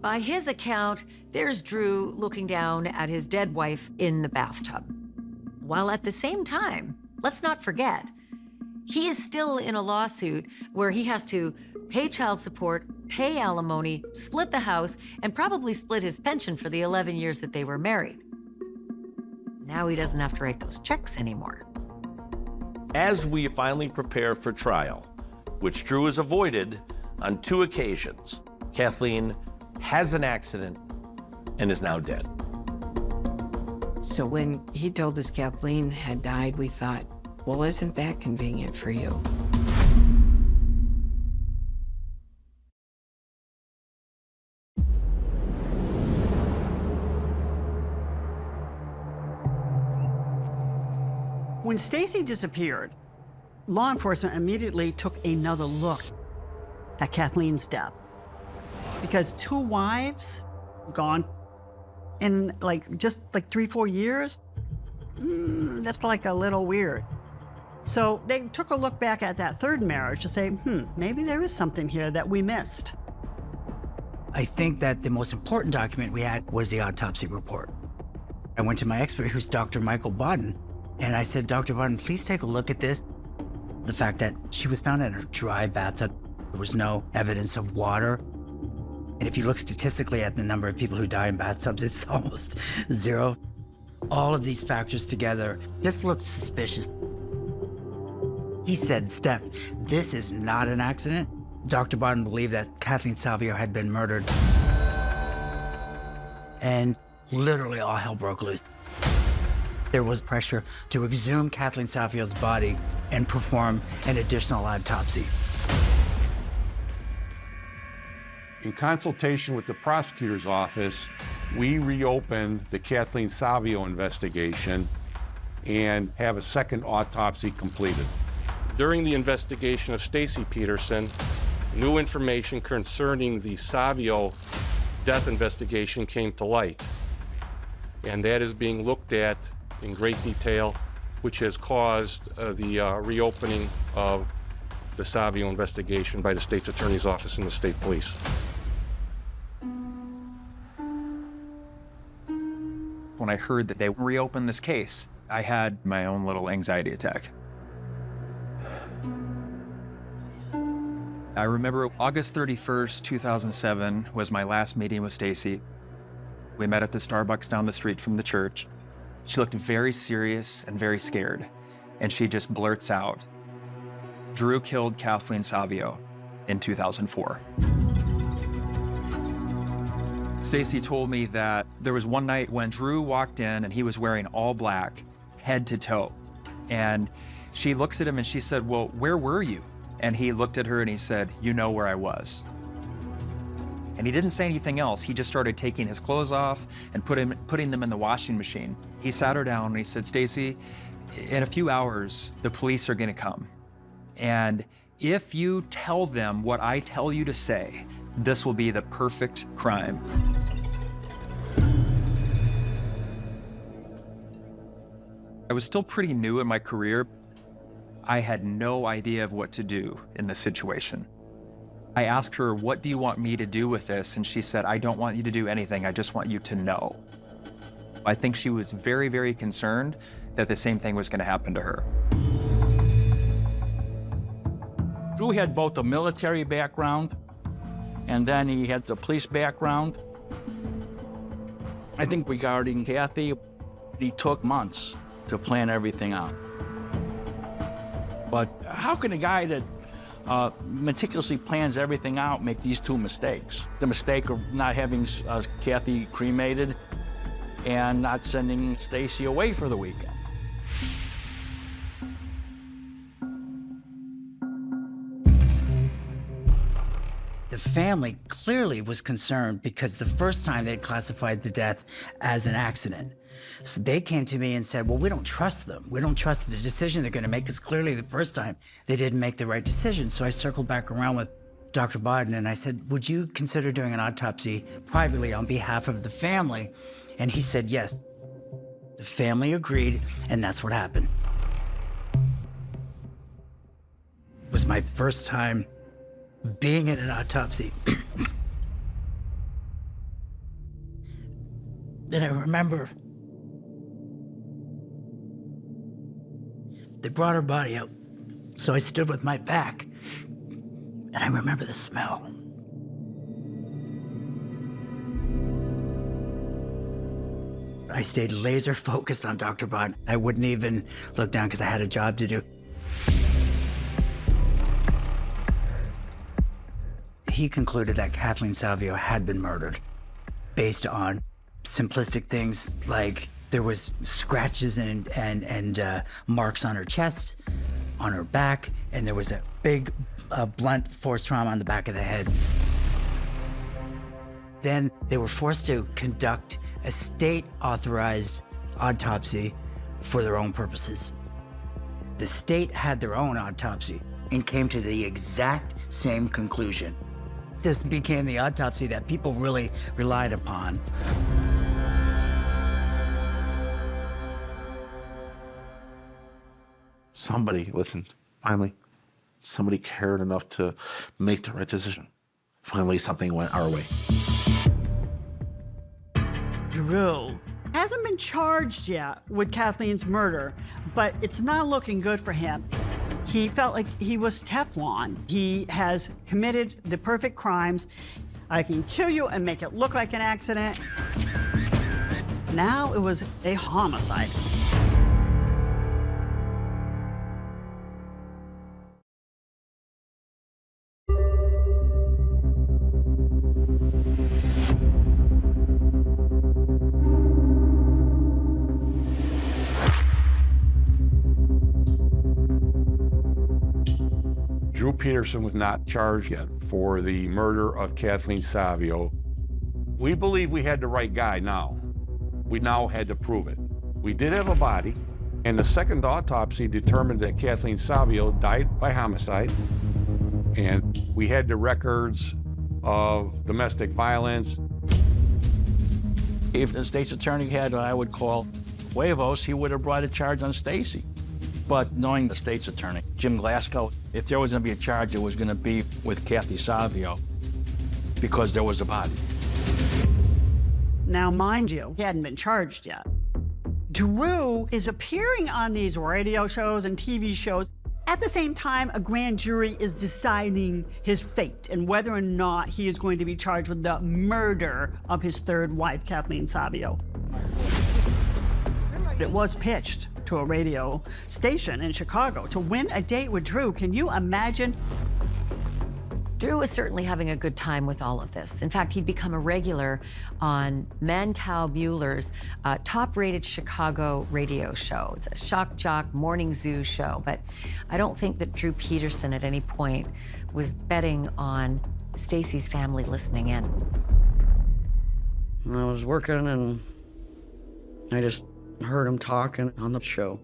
By his account, there's Drew looking down at his dead wife in the bathtub. While at the same time, let's not forget, he is still in a lawsuit where he has to pay child support, pay alimony, split the house, and probably split his pension for the 11 years that they were married. Now he doesn't have to write those checks anymore. As we finally prepare for trial, which Drew has avoided on 2 occasions, Kathleen has an accident and is now dead. So when he told us Kathleen had died, we thought, well, isn't that convenient for you? When Stacy disappeared, law enforcement immediately took another look at Kathleen's death. Because 2 wives gone in just 3-4 years, that's like a little weird. So they took a look back at that 3rd marriage to say, maybe there is something here that we missed. I think that the most important document we had was the autopsy report. I went to my expert, who's Dr. Michael Bodden, and I said, Dr. Bodden, please take a look at this. The fact that she was found in a dry bathtub, there was no evidence of water. And if you look statistically at the number of people who die in bathtubs, it's almost 0. All of these factors together just looked suspicious. He said, Steph, this is not an accident. Dr. Bodden believed that Kathleen Savio had been murdered. And literally all hell broke loose. There was pressure to exhume Kathleen Savio's body and perform an additional autopsy. In consultation with the prosecutor's office, we reopened the Kathleen Savio investigation and have a second autopsy completed. During the investigation of Stacy Peterson, new information concerning the Savio death investigation came to light, and that is being looked at in great detail, which has caused the reopening of the Savio investigation by the state's attorney's office and the state police. When I heard that they reopened this case, I had my own little anxiety attack. I remember August 31st, 2007 was my last meeting with Stacy. We met at the Starbucks down the street from the church. She looked very serious and very scared, and she just blurts out, "Drew killed Kathleen Savio in 2004. Stacy told me that there was one night when Drew walked in and he was wearing all black, head to toe. And she looks at him and she said, "Well, where were you?" And he looked at her and he said, "You know where I was." And he didn't say anything else. He just started taking his clothes off and putting them in the washing machine. He sat her down and he said, "Stacy, in a few hours, the police are gonna come. And if you tell them what I tell you to say, this will be the perfect crime." I was still pretty new in my career. I had no idea of what to do in this situation. I asked her, "What do you want me to do with this?" And she said, "I don't want you to do anything. I just want you to know." I think she was very, very concerned that the same thing was going to happen to her. Drew had both a military background and then he had the police background. I think regarding Kathy, he took months to plan everything out. But how can a guy that meticulously plans everything out make these two mistakes? The mistake of not having Kathy cremated and not sending Stacy away for the weekend. The family clearly was concerned because the first time they'd classified the death as an accident. So they came to me and said, "Well, we don't trust them. We don't trust the decision they're gonna make, because clearly the first time they didn't make the right decision." So I circled back around with Dr. Bodden and I said, "Would you consider doing an autopsy privately on behalf of the family?" And he said, yes. The family agreed, and that's what happened. It was my first time being in an autopsy. Then I remember they brought her body out, so I stood with my back, and I remember the smell. I stayed laser focused on Dr. Bodden. I wouldn't even look down because I had a job to do. He concluded that Kathleen Savio had been murdered based on simplistic things like there was scratches and marks on her chest, on her back, and there was a big blunt force trauma on the back of the head. Then they were forced to conduct a state-authorized autopsy for their own purposes. The state had their own autopsy and came to the exact same conclusion. This became the autopsy that people really relied upon. Somebody listened, finally. Somebody cared enough to make the right decision. Finally, something went our way. Drew hasn't been charged yet with Kathleen's murder, but it's not looking good for him. He felt like he was Teflon. He has committed the perfect crimes. I can kill you and make it look like an accident. Now it was a homicide. Drew Peterson was not charged yet for the murder of Kathleen Savio. We believe we had the right guy now. We now had to prove it. We did have a body, and the second autopsy determined that Kathleen Savio died by homicide, and we had the records of domestic violence. If the state's attorney had what I would call huevos, he would have brought a charge on Stacy. But knowing the state's attorney, Jim Glasgow, if there was going to be a charge, it was going to be with Kathy Savio because there was a body. Now, mind you, he hadn't been charged yet. Drew is appearing on these radio shows and TV shows. At the same time, a grand jury is deciding his fate and whether or not he is going to be charged with the murder of his third wife, Kathleen Savio. It was pitched to a radio station in Chicago to win a date with Drew. Can you imagine? Drew was certainly having a good time with all of this. In fact, he'd become a regular on Mancow Mueller's top-rated Chicago radio show. It's a shock jock morning zoo show, but I don't think that Drew Peterson at any point was betting on Stacy's family listening in. I was working and I just heard him talking on the show.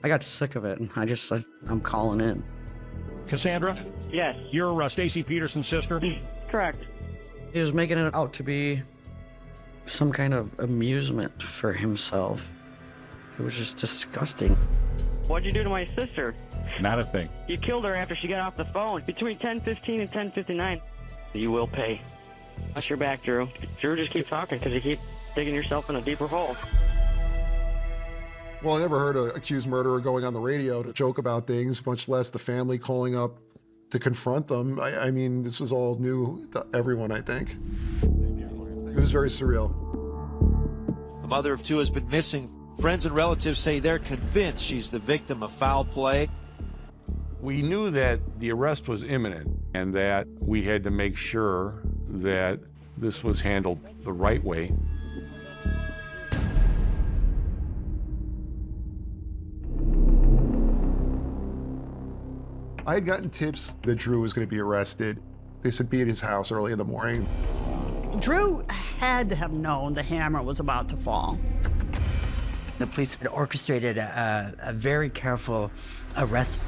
I got sick of it and I just said, I'm calling in. Cassandra? Yes. You're Stacy Peterson's sister? Correct. He was making it out to be some kind of amusement for himself. It was just disgusting. What'd you do to my sister? Not a thing. You killed her after she got off the phone. Between 10:15 and 10:59. You will pay. Watch your back, Drew. Drew, just keep talking because you keep digging yourself in a deeper hole. Well, I never heard an accused murderer going on the radio to joke about things, much less the family calling up to confront them. I mean, this was all new to everyone, I think. It was very surreal. The mother of two has been missing. Friends and relatives say they're convinced she's the victim of foul play. We knew that the arrest was imminent and that we had to make sure that this was handled the right way. I had gotten tips that Drew was going to be arrested. They said be at his house early in the morning. Drew had to have known the hammer was about to fall. The police had orchestrated a very careful arrest.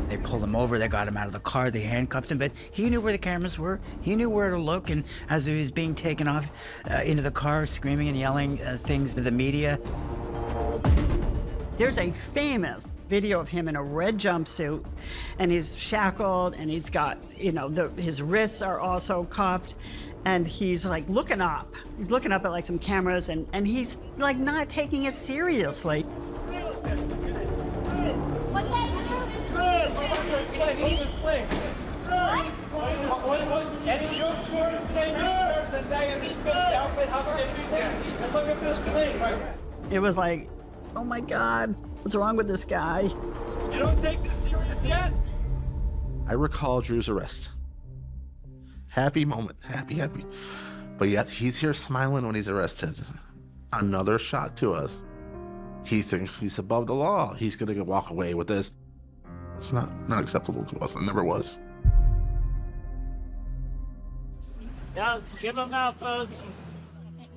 They pulled him over, they got him out of the car, they handcuffed him, but he knew where the cameras were. He knew where to look, and as he was being taken off into the car, screaming and yelling things to the media. There's a famous video of him in a red jumpsuit, and he's shackled, and he's got, you know, his wrists are also cuffed, and he's like looking up. He's looking up at like some cameras, and he's like not taking it seriously. It was like, oh my God, what's wrong with this guy? You don't take this serious yet? I recall Drew's arrest. Happy moment, happy. But yet he's here smiling when he's arrested. Another shot to us. He thinks he's above the law. He's gonna walk away with this. It's not acceptable to us. It never was. Yeah, give him out, folks.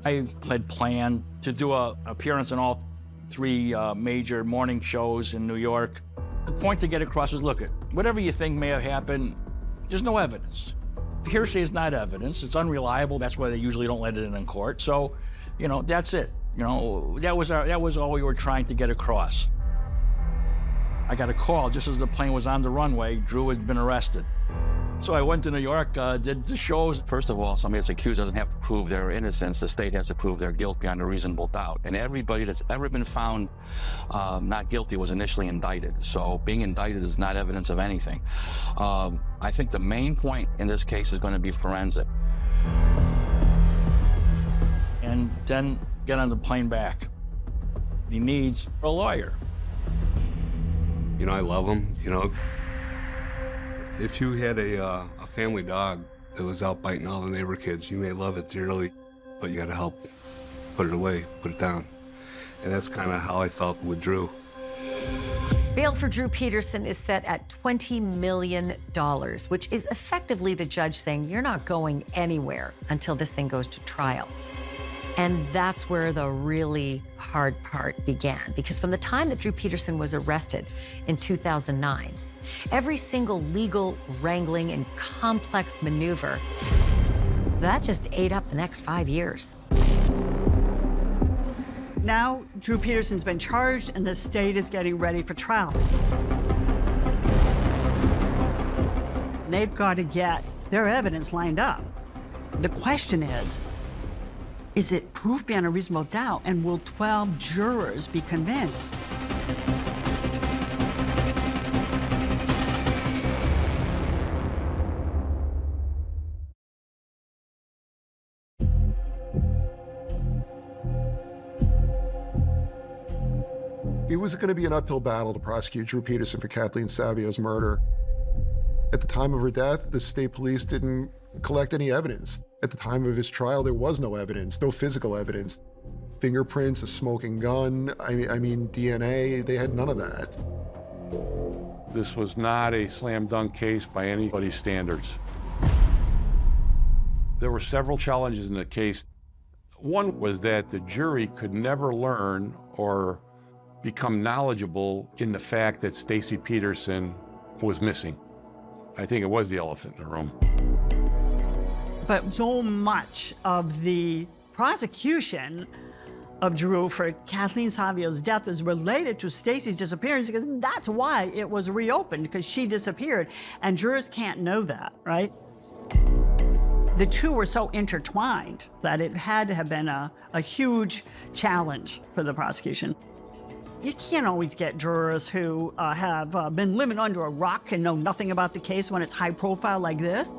I had planned to do an appearance in all three major morning shows in New York. The point to get across is, look, whatever you think may have happened, there's no evidence. Hearsay is not evidence. It's unreliable. That's why they usually don't let it in court. So, you know, that's it. You know, that was all we were trying to get across. I got a call just as the plane was on the runway. Drew had been arrested. So I went to New York, did the shows. First of all, somebody that's accused doesn't have to prove their innocence. The state has to prove their guilt beyond a reasonable doubt. And everybody that's ever been found not guilty was initially indicted. So being indicted is not evidence of anything. I think the main point in this case is going to be forensic. And then get on the plane back. He needs a lawyer. You know, I love him, you know. If you had a family dog that was out biting all the neighbor kids, you may love it dearly, but you gotta help put it away, put it down. And that's kind of how I felt with Drew. Bail for Drew Peterson is set at $20 million, which is effectively the judge saying you're not going anywhere until this thing goes to trial. And that's where the really hard part began, because from the time that Drew Peterson was arrested in 2009, every single legal wrangling and complex maneuver, that just ate up the next 5 years. Now, Drew Peterson's been charged and the state is getting ready for trial. They've got to get their evidence lined up. The question is it proof beyond a reasonable doubt, and will 12 jurors be convinced? It was going to be an uphill battle to prosecute Drew Peterson for Kathleen Savio's murder. At the time of her death, the state police didn't collect any evidence. At the time of his trial, there was no evidence, no physical evidence. Fingerprints, a smoking gun, I mean, DNA, they had none of that. This was not a slam dunk case by anybody's standards. There were several challenges in the case. One was that the jury could never learn or become knowledgeable in the fact that Stacey Peterson was missing. I think it was the elephant in the room. But so much of the prosecution of Drew for Kathleen Savio's death is related to Stacey's disappearance, because that's why it was reopened, because she disappeared, and jurors can't know that, right? The two were so intertwined that it had to have been a huge challenge for the prosecution. You can't always get jurors who have been living under a rock and know nothing about the case when it's high profile like this.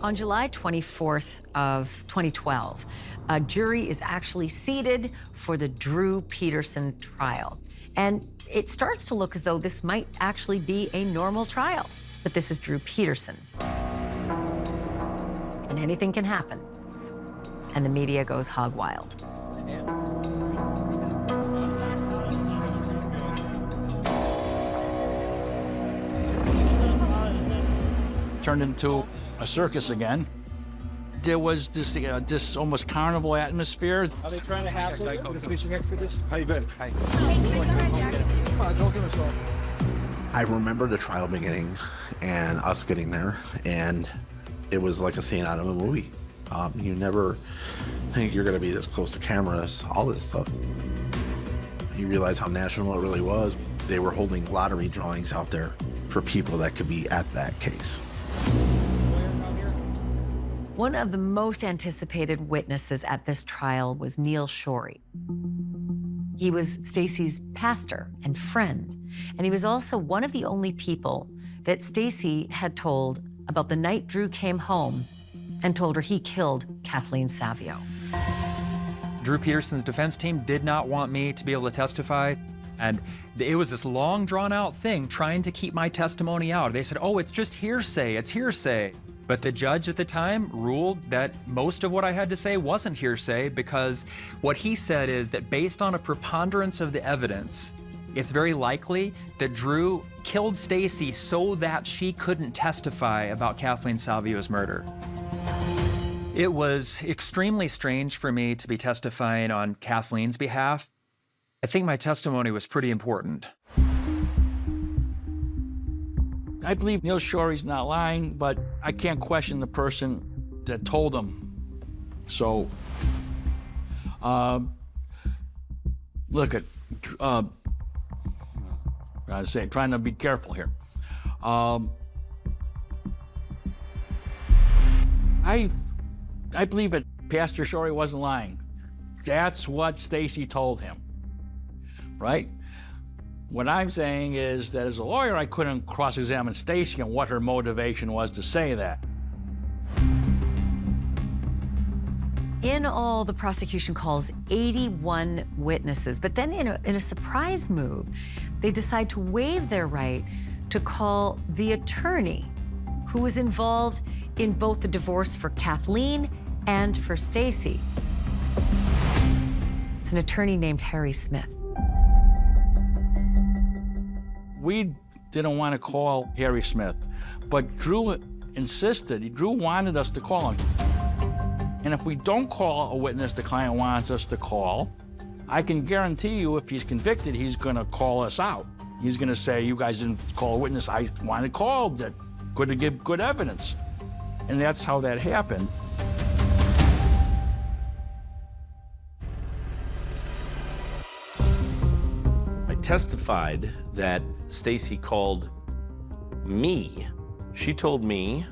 On July 24th of 2012, a jury is actually seated for the Drew Peterson trial. And it starts to look as though this might actually be a normal trial. But this is Drew Peterson. And anything can happen. And the media goes hog wild. Turned into a circus again. There was this almost carnival atmosphere. Are they trying to hassle you? The police expedition? How you been? Hi. Don't give us all. I remember the trial beginning and us getting there, and it was like a scene out of a movie. You never think you're going to be this close to cameras, all this stuff. You realize how national it really was. They were holding lottery drawings out there for people that could be at that case. One of the most anticipated witnesses at this trial was Neil Shorey. He was Stacey's pastor and friend, and he was also one of the only people that Stacey had told about the night Drew came home and told her he killed Kathleen Savio. Drew Peterson's defense team did not want me to be able to testify, and it was this long, drawn-out thing trying to keep my testimony out. They said, oh, it's just hearsay, it's hearsay. But the judge at the time ruled that most of what I had to say wasn't hearsay, because what he said is that based on a preponderance of the evidence, it's very likely that Drew killed Stacey so that she couldn't testify about Kathleen Savio's murder. It was extremely strange for me to be testifying on Kathleen's behalf. I think my testimony was pretty important. I believe Neil Shorey's not lying, but I can't question the person that told him. So, look at, I say, trying to be careful here. I believe that Pastor Shorey wasn't lying. That's what Stacey told him, right? What I'm saying is that as a lawyer, I couldn't cross-examine Stacey on what her motivation was to say that. In all, the prosecution calls 81 witnesses, but then in a surprise move, they decide to waive their right to call the attorney who was involved in both the divorce for Kathleen and for Stacy. It's an attorney named Harry Smith. We didn't want to call Harry Smith, but Drew insisted. Drew wanted us to call him. And if we don't call a witness the client wants us to call, I can guarantee you if he's convicted, he's going to call us out. He's going to say, you guys didn't call a witness I wanted called that could give good evidence. And that's how that happened. I testified that Stacy called me. She told me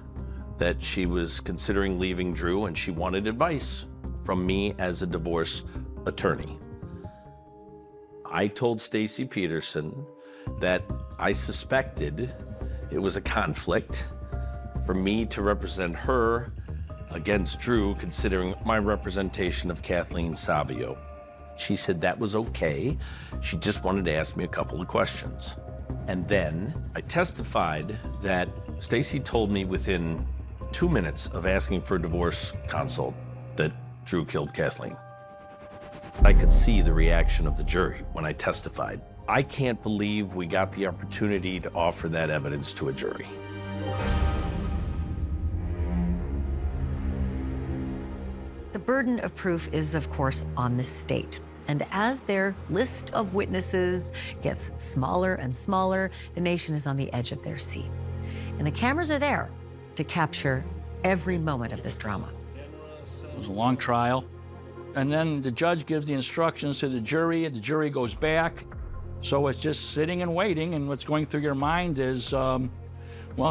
that she was considering leaving Drew and she wanted advice from me as a divorce attorney. I told Stacy Peterson that I suspected it was a conflict for me to represent her against Drew, considering my representation of Kathleen Savio. She said that was okay. She just wanted to ask me a couple of questions. And then I testified that Stacy told me within 2 minutes of asking for a divorce consult that Drew killed Kathleen. I could see the reaction of the jury when I testified. I can't believe we got the opportunity to offer that evidence to a jury. The burden of proof is, of course, on the state. And as their list of witnesses gets smaller and smaller, the nation is on the edge of their seat. And the cameras are there to capture every moment of this drama. It was a long trial. And then the judge gives the instructions to the jury goes back. So it's just sitting and waiting, and what's going through your mind is, well,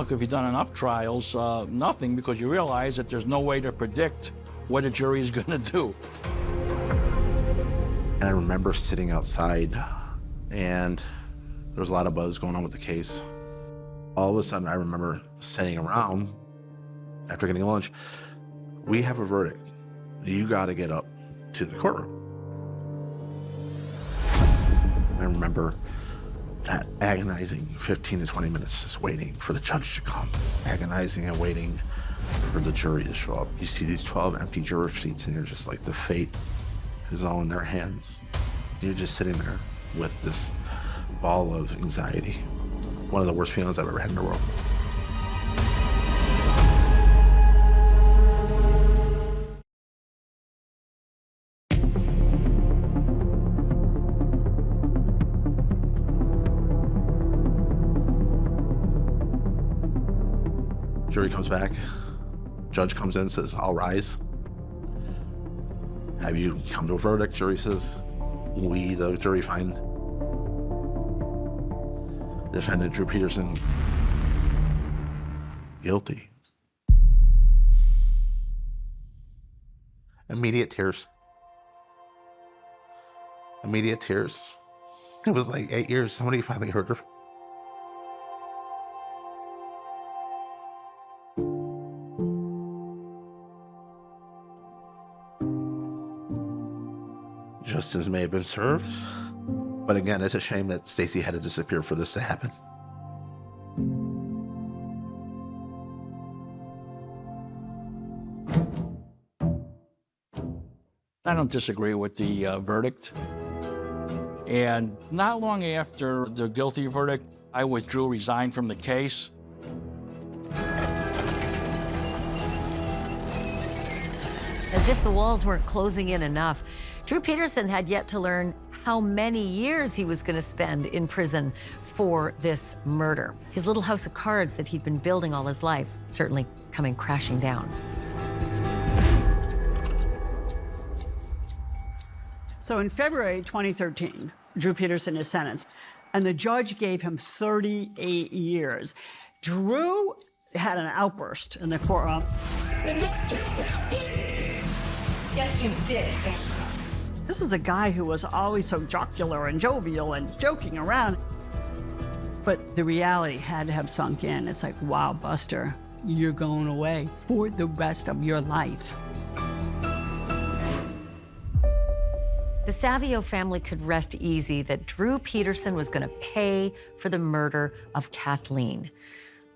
if you've done enough trials, nothing, because you realize that there's no way to predict what a jury is going to do. And I remember sitting outside, and there was a lot of buzz going on with the case. All of a sudden, I remember sitting around after getting lunch. We have a verdict. You got to get up to the courtroom. I remember that agonizing 15 to 20 minutes just waiting for the judge to come, agonizing and waiting for the jury to show up. You see these 12 empty juror seats, and you're just like, the fate is all in their hands. You're just sitting there with this ball of anxiety. One of the worst feelings I've ever had in the world. Jury comes back, judge comes in, says, "I'll rise. Have you come to a verdict?" Jury says, "We, the jury, find defendant Drew Peterson guilty." Immediate tears. Immediate tears. It was like 8 years, somebody finally heard her. Justice may have been served, but again, it's a shame that Stacy had to disappear for this to happen. I don't disagree with the verdict. And not long after the guilty verdict, I withdrew, resigned from the case. As if the walls weren't closing in enough, Drew Peterson had yet to learn how many years he was going to spend in prison for this murder. His little house of cards that he'd been building all his life certainly coming crashing down. So in February 2013, Drew Peterson is sentenced, and the judge gave him 38 years. Drew had an outburst in the courtroom. Yes, you did. This was a guy who was always so jocular and jovial and joking around. But the reality had to have sunk in. It's like, wow, Buster, you're going away for the rest of your life. The Savio family could rest easy that Drew Peterson was going to pay for the murder of Kathleen.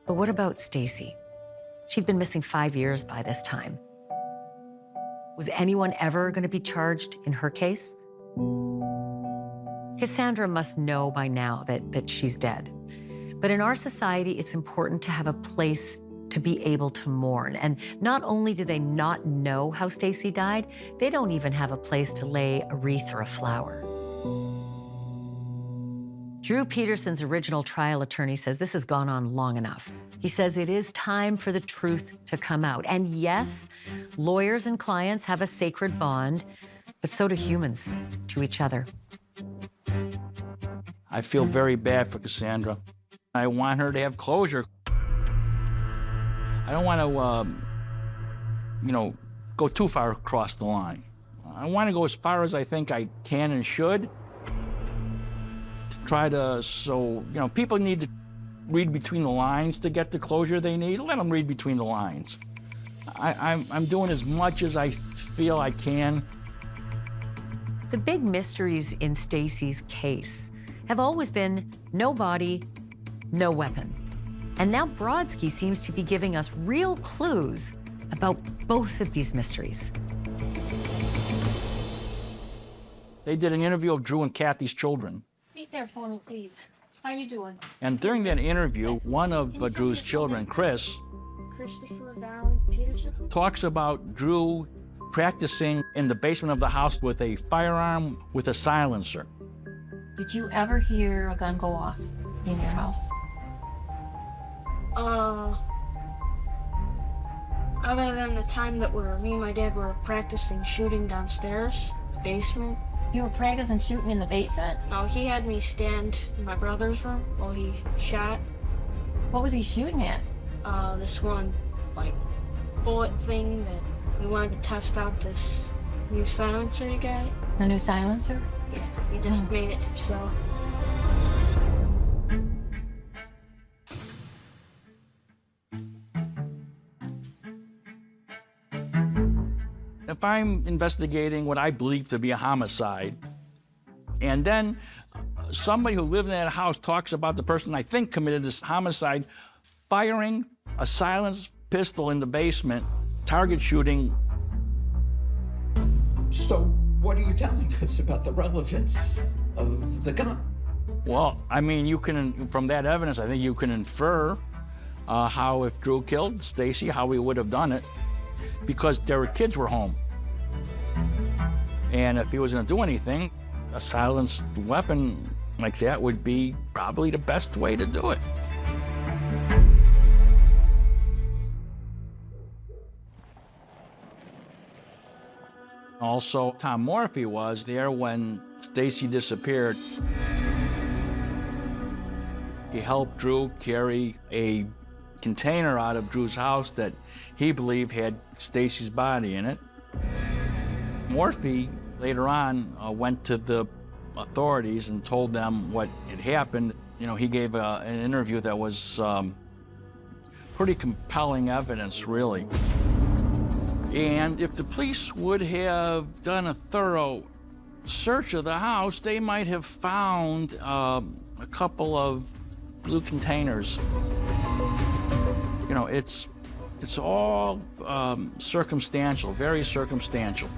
But what about Stacy? She'd been missing 5 years by this time. Was anyone ever going to be charged in her case? Cassandra must know by now that she's dead. But in our society, it's important to have a place to be able to mourn. And not only do they not know how Stacy died, they don't even have a place to lay a wreath or a flower. Drew Peterson's original trial attorney says this has gone on long enough. He says it is time for the truth to come out. And yes, lawyers and clients have a sacred bond, but so do humans to each other. I feel very bad for Cassandra. I want her to have closure. I don't want to, go too far across the line. I want to go as far as I think I can and should. People need to read between the lines to get the closure they need. Let them read between the lines. I'm doing as much as I feel I can. The big mysteries in Stacy's case have always been no body, no weapon. And now Brodsky seems to be giving us real clues about both of these mysteries. They did an interview of Drew and Kathy's children. Sit there for me, please. How you doing? And during that interview, one of Drew's children, Chris, Christopher Down Peterson? talks about Drew practicing in the basement of the house with a firearm with a silencer. Did you ever hear a gun go off in your house? Other than the time that me and my dad were practicing shooting downstairs, the basement. You were practicing shooting in the basement? No, he had me stand in my brother's room while he shot. What was he shooting at? This one, bullet thing that we wanted to test out this new silencer he got. A new silencer? Yeah, he just made it himself. If I'm investigating what I believe to be a homicide, and then somebody who lived in that house talks about the person I think committed this homicide firing a silenced pistol in the basement, target shooting. So what are you telling us about the relevance of the gun? Well, I mean, you can, from that evidence, I think you can infer how if Drew killed Stacy, how he would have done it, because their kids were home. And if he was going to do anything, a silenced weapon like that would be probably the best way to do it. Also, Tom Morphy was there when Stacy disappeared. He helped Drew carry a container out of Drew's house that he believed had Stacy's body in it. Morphy later on went to the authorities and told them what had happened. He gave an interview that was pretty compelling evidence, really. And if the police would have done a thorough search of the house, they might have found a couple of blue containers. It's all circumstantial, very circumstantial.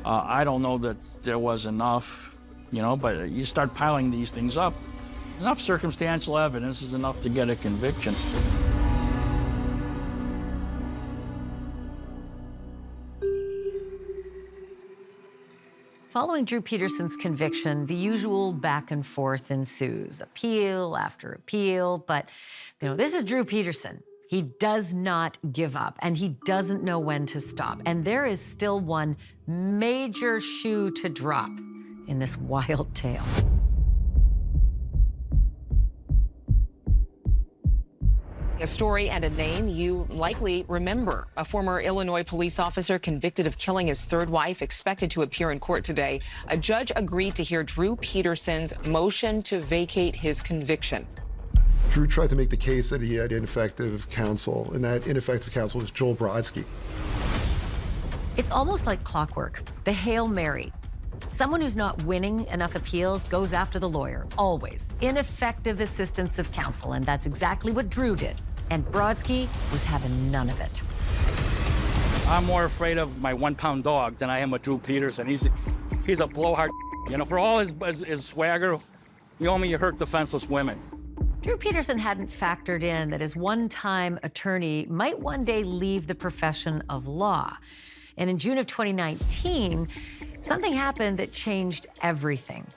I don't know that there was enough, but you start piling these things up. Enough circumstantial evidence is enough to get a conviction. Following Drew Peterson's conviction, the usual back and forth ensues, appeal after appeal, but this is Drew Peterson. He does not give up, and he doesn't know when to stop. And there is still one major shoe to drop in this wild tale. A story and a name you likely remember. A former Illinois police officer convicted of killing his third wife expected to appear in court today. A judge agreed to hear Drew Peterson's motion to vacate his conviction. Drew tried to make the case that he had ineffective counsel, and that ineffective counsel was Joel Brodsky. It's almost like clockwork, the Hail Mary. Someone who's not winning enough appeals goes after the lawyer, always. Ineffective assistance of counsel, and that's exactly what Drew did. And Brodsky was having none of it. I'm more afraid of my 1-pound dog than I am of Drew Peterson. He's a blowhard, you know, for all his swagger, he only hurt defenseless women. Drew Peterson hadn't factored in that his one-time attorney might one day leave the profession of law. And in June of 2019, something happened that changed everything.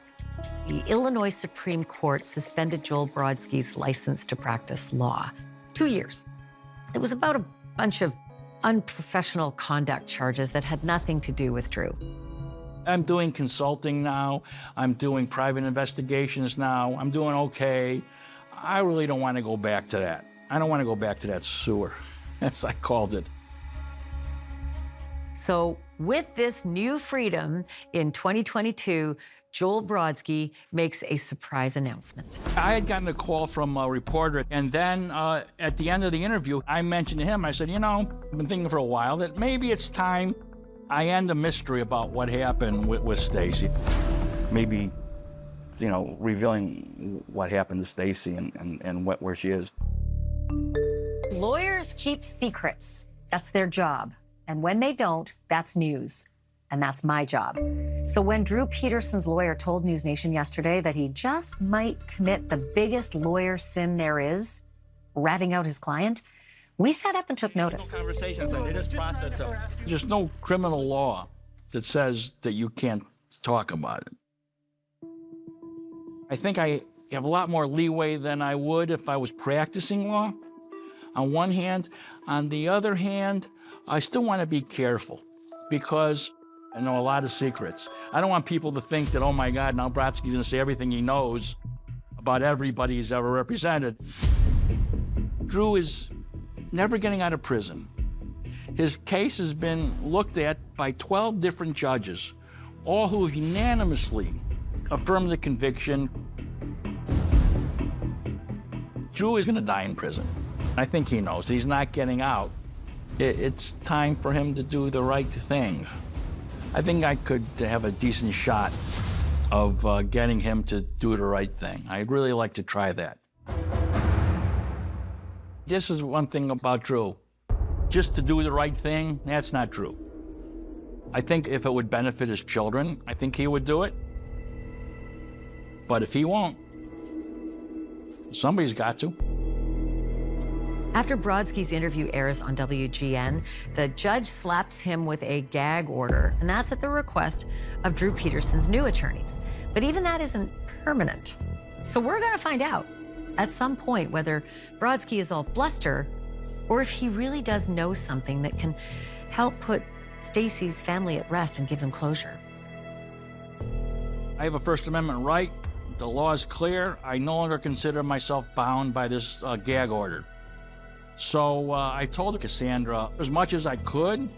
The Illinois Supreme Court suspended Joel Brodsky's license to practice law. 2 years. It was about a bunch of unprofessional conduct charges that had nothing to do with Drew. I'm doing consulting now. I'm doing private investigations now. I'm doing okay. I really don't want to go back to that. I don't want to go back to that sewer, as I called it. So with this new freedom in 2022, Joel Brodsky makes a surprise announcement. I had gotten a call from a reporter, and then at the end of the interview, I mentioned to him, I said, you know, I've been thinking for a while that maybe it's time I end the mystery about what happened with Stacy. Maybe, you know, revealing what happened to Stacy and where she is. Lawyers keep secrets. That's their job. And when they don't, that's news. And that's my job. So when Drew Peterson's lawyer told News Nation yesterday that he just might commit the biggest lawyer sin there is, ratting out his client, we sat up and took notice. No conversations. It is processed up. There's no criminal law that says that you can't talk about it. I think I have a lot more leeway than I would if I was practicing law, on one hand. On the other hand, I still want to be careful because I know a lot of secrets. I don't want people to think that, oh my God, now Brodsky's gonna say everything he knows about everybody he's ever represented. Drew is never getting out of prison. His case has been looked at by 12 different judges, all who have unanimously affirmed the conviction. Drew is gonna die in prison. I think he knows he's not getting out. It's time for him to do the right thing. I think I could have a decent shot of getting him to do the right thing. I'd really like to try that. This is one thing about Drew. Just to do the right thing, that's not Drew. I think if it would benefit his children, I think he would do it. But if he won't, somebody's got to. After Brodsky's interview airs on WGN, the judge slaps him with a gag order, and that's at the request of Drew Peterson's new attorneys. But even that isn't permanent. So we're gonna find out at some point whether Brodsky is all bluster or if he really does know something that can help put Stacy's family at rest and give them closure. I have a First Amendment right. The law is clear. I no longer consider myself bound by this gag order. So I told Cassandra as much as I could.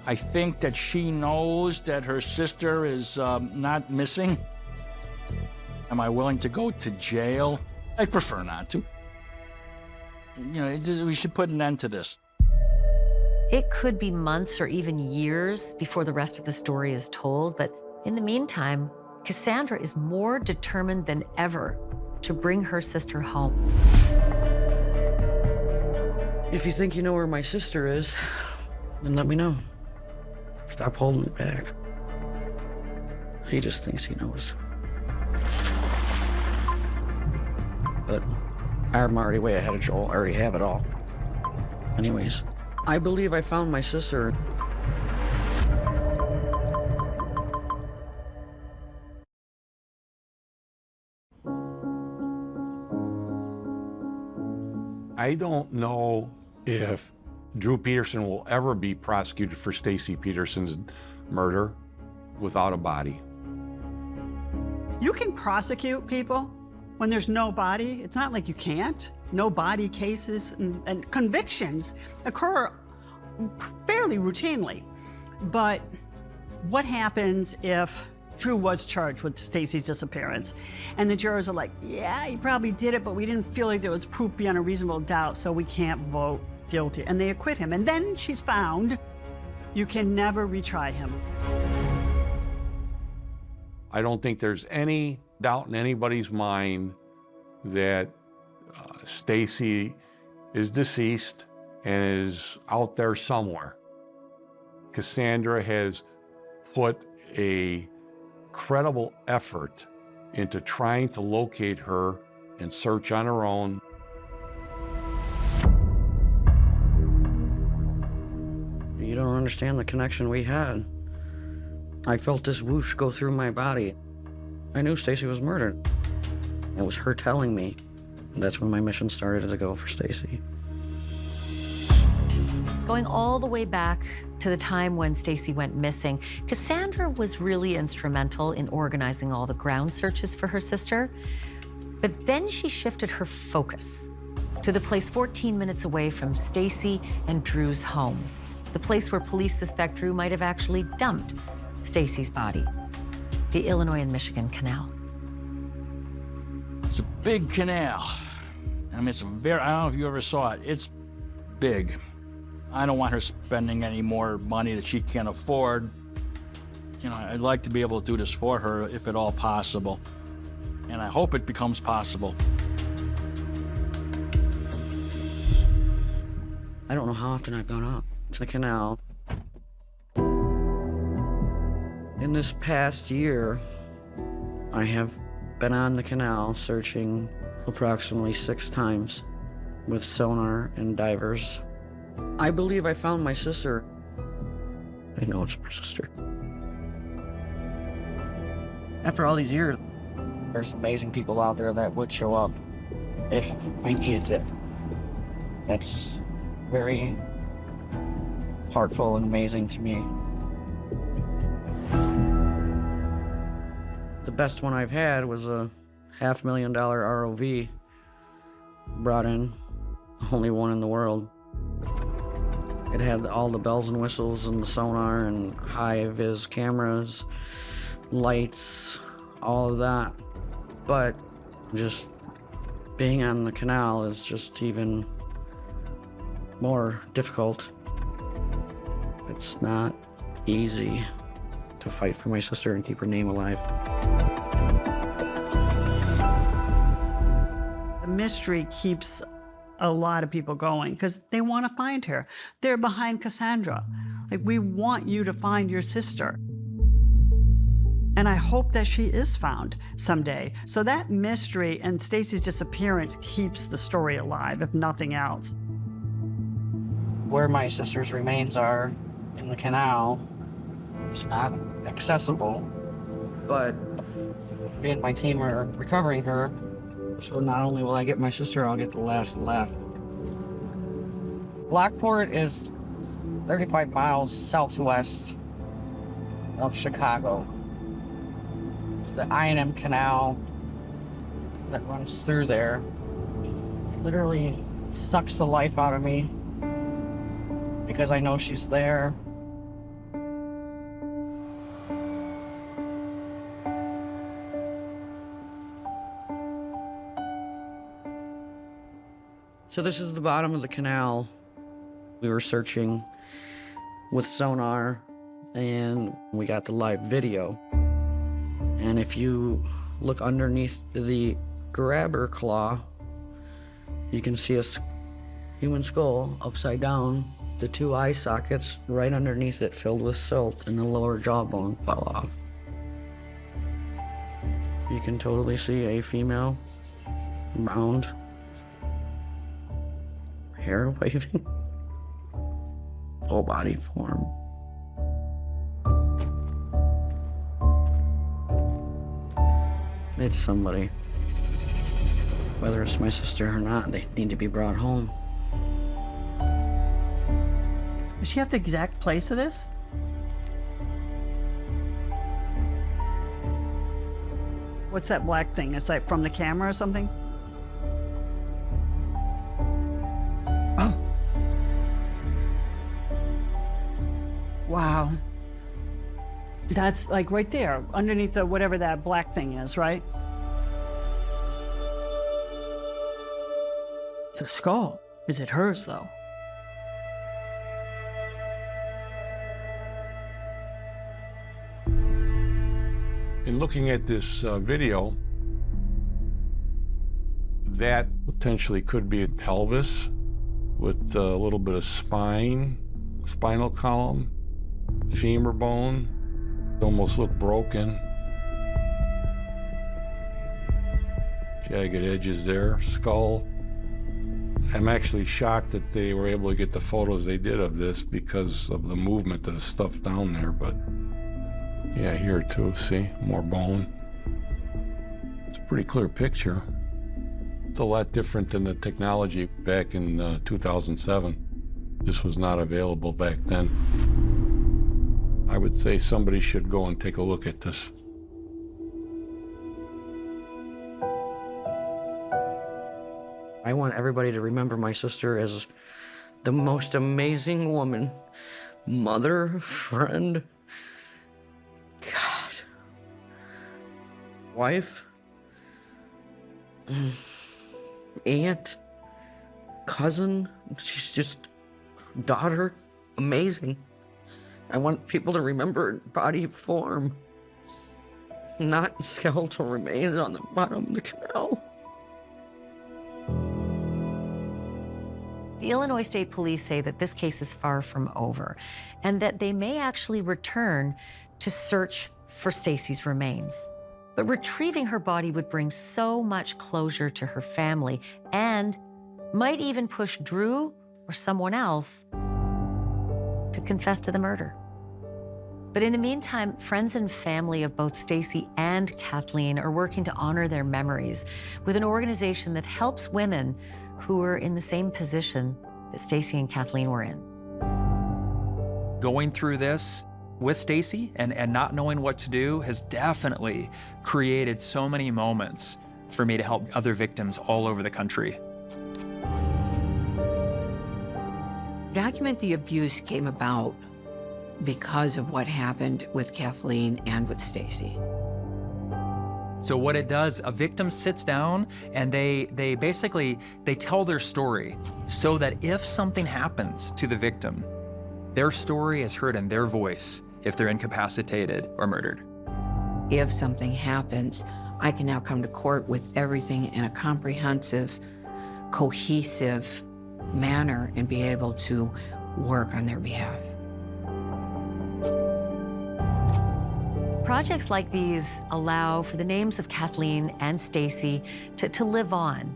I think that she knows that her sister is not missing. Am I willing to go to jail? I prefer not to. You know, we should put an end to this. It could be months or even years before the rest of the story is told, but in the meantime, Cassandra is more determined than ever to bring her sister home. If you think you know where my sister is, then let me know. Stop holding it back. He just thinks he knows. But I'm already way ahead of Joel. I already have it all. Anyways, I believe I found my sister. I don't know if Drew Peterson will ever be prosecuted for Stacy Peterson's murder without a body. You can prosecute people when there's no body. It's not like you can't. No body cases and convictions occur fairly routinely. But what happens if Drew was charged with Stacy's disappearance and the jurors are like, yeah, he probably did it, but we didn't feel like there was proof beyond a reasonable doubt, so we can't vote guilty, and they acquit him. And then she's found. You can never retry him. I don't think there's any doubt in anybody's mind that Stacy is deceased and is out there somewhere. Cassandra has put a credible effort into trying to locate her and search on her own. You don't understand the connection we had. I felt this whoosh go through my body. I knew Stacy was murdered. It was her telling me. That's when my mission started to go for Stacy. Going all the way back to the time when Stacy went missing, Cassandra was really instrumental in organizing all the ground searches for her sister. But then she shifted her focus to the place 14 minutes away from Stacy and Drew's home, the place where police suspect Drew might have actually dumped Stacy's body, the Illinois and Michigan Canal. It's a big canal. I mean, I don't know if you ever saw it. It's big. I don't want her spending any more money that she can't afford. You know, I'd like to be able to do this for her if at all possible. And I hope it becomes possible. I don't know how often I've gone up to the canal. In this past year, I have been on the canal searching approximately 6 times with sonar and divers. I believe I found my sister. I know it's my sister. After all these years, there's amazing people out there that would show up if I needed it. That's very heartful and amazing to me. The best one I've had was a $500,000 ROV brought in, only one in the world. It had all the bells and whistles and the sonar and high-vis cameras, lights, all of that. But just being on the canal is just even more difficult. It's not easy to fight for my sister and keep her name alive. The mystery keeps a lot of people going because they want to find her. They're behind Cassandra. Like, we want you to find your sister. And I hope that she is found someday. So that mystery and Stacy's disappearance keeps the story alive, if nothing else. Where my sister's remains are in the canal, it's not accessible, but me and my team are recovering her. So not only will I get my sister, I'll get the last left. Lockport is 35 miles southwest of Chicago. It's the I&M Canal that runs through there. It literally sucks the life out of me because I know she's there. So this is the bottom of the canal. We were searching with sonar and we got the live video. And if you look underneath the grabber claw, you can see a human skull upside down, the 2 eye sockets right underneath it filled with silt, and the lower jawbone fell off. You can totally see a female, round, hair waving, full body form. It's somebody. Whether it's my sister or not, they need to be brought home. Does she have the exact place of this? What's that black thing? It's like from the camera or something? Oh. Wow. That's like right there, underneath the whatever that black thing is, right? It's a skull. Is it hers, though? In looking at this video, that potentially could be a pelvis with a little bit of spinal column, femur bone. Almost looked broken. Jagged edges there, skull. I'm actually shocked that they were able to get the photos they did of this because of the movement of the stuff down there, but yeah, here too, see, more bone. It's a pretty clear picture. It's a lot different than the technology back in 2007. This was not available back then. I would say somebody should go and take a look at this. I want everybody to remember my sister as the most amazing woman, mother, friend, God, wife, aunt, cousin, she's just daughter, amazing. I want people to remember her body form, not skeletal remains on the bottom of the canal. The Illinois State Police say that this case is far from over and that they may actually return to search for Stacy's remains. But retrieving her body would bring so much closure to her family and might even push Drew or someone else to confess to the murder. But in the meantime, friends and family of both Stacy and Kathleen are working to honor their memories with an organization that helps women who were in the same position that Stacy and Kathleen were in. Going through this with Stacy and not knowing what to do has definitely created so many moments for me to help other victims all over the country. Document the Abuse came about because of what happened with Kathleen and with Stacy. So what it does, a victim sits down and they basically tell their story so that if something happens to the victim, their story is heard in their voice if they're incapacitated or murdered. If something happens, I can now come to court with everything in a comprehensive, cohesive manner and be able to work on their behalf. Projects like these allow for the names of Kathleen and Stacy to live on.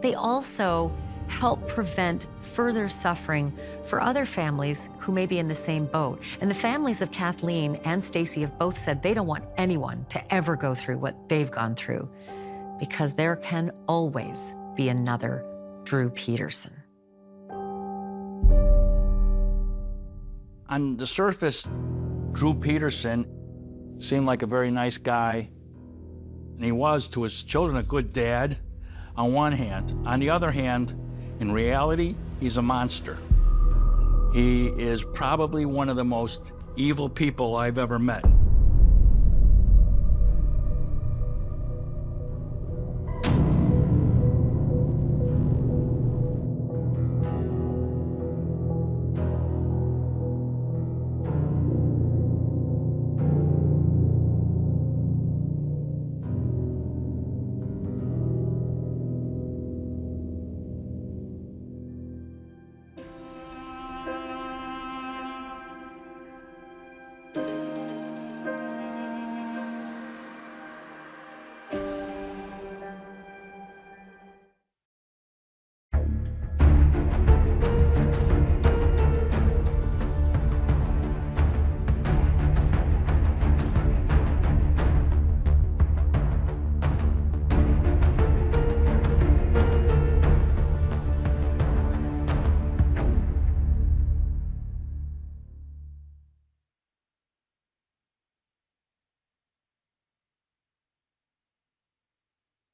They also help prevent further suffering for other families who may be in the same boat. And the families of Kathleen and Stacy have both said they don't want anyone to ever go through what they've gone through because there can always be another Drew Peterson. On the surface, Drew Peterson seemed like a very nice guy, and he was to his children a good dad on one hand. On the other hand, in reality, he's a monster. He is probably one of the most evil people I've ever met.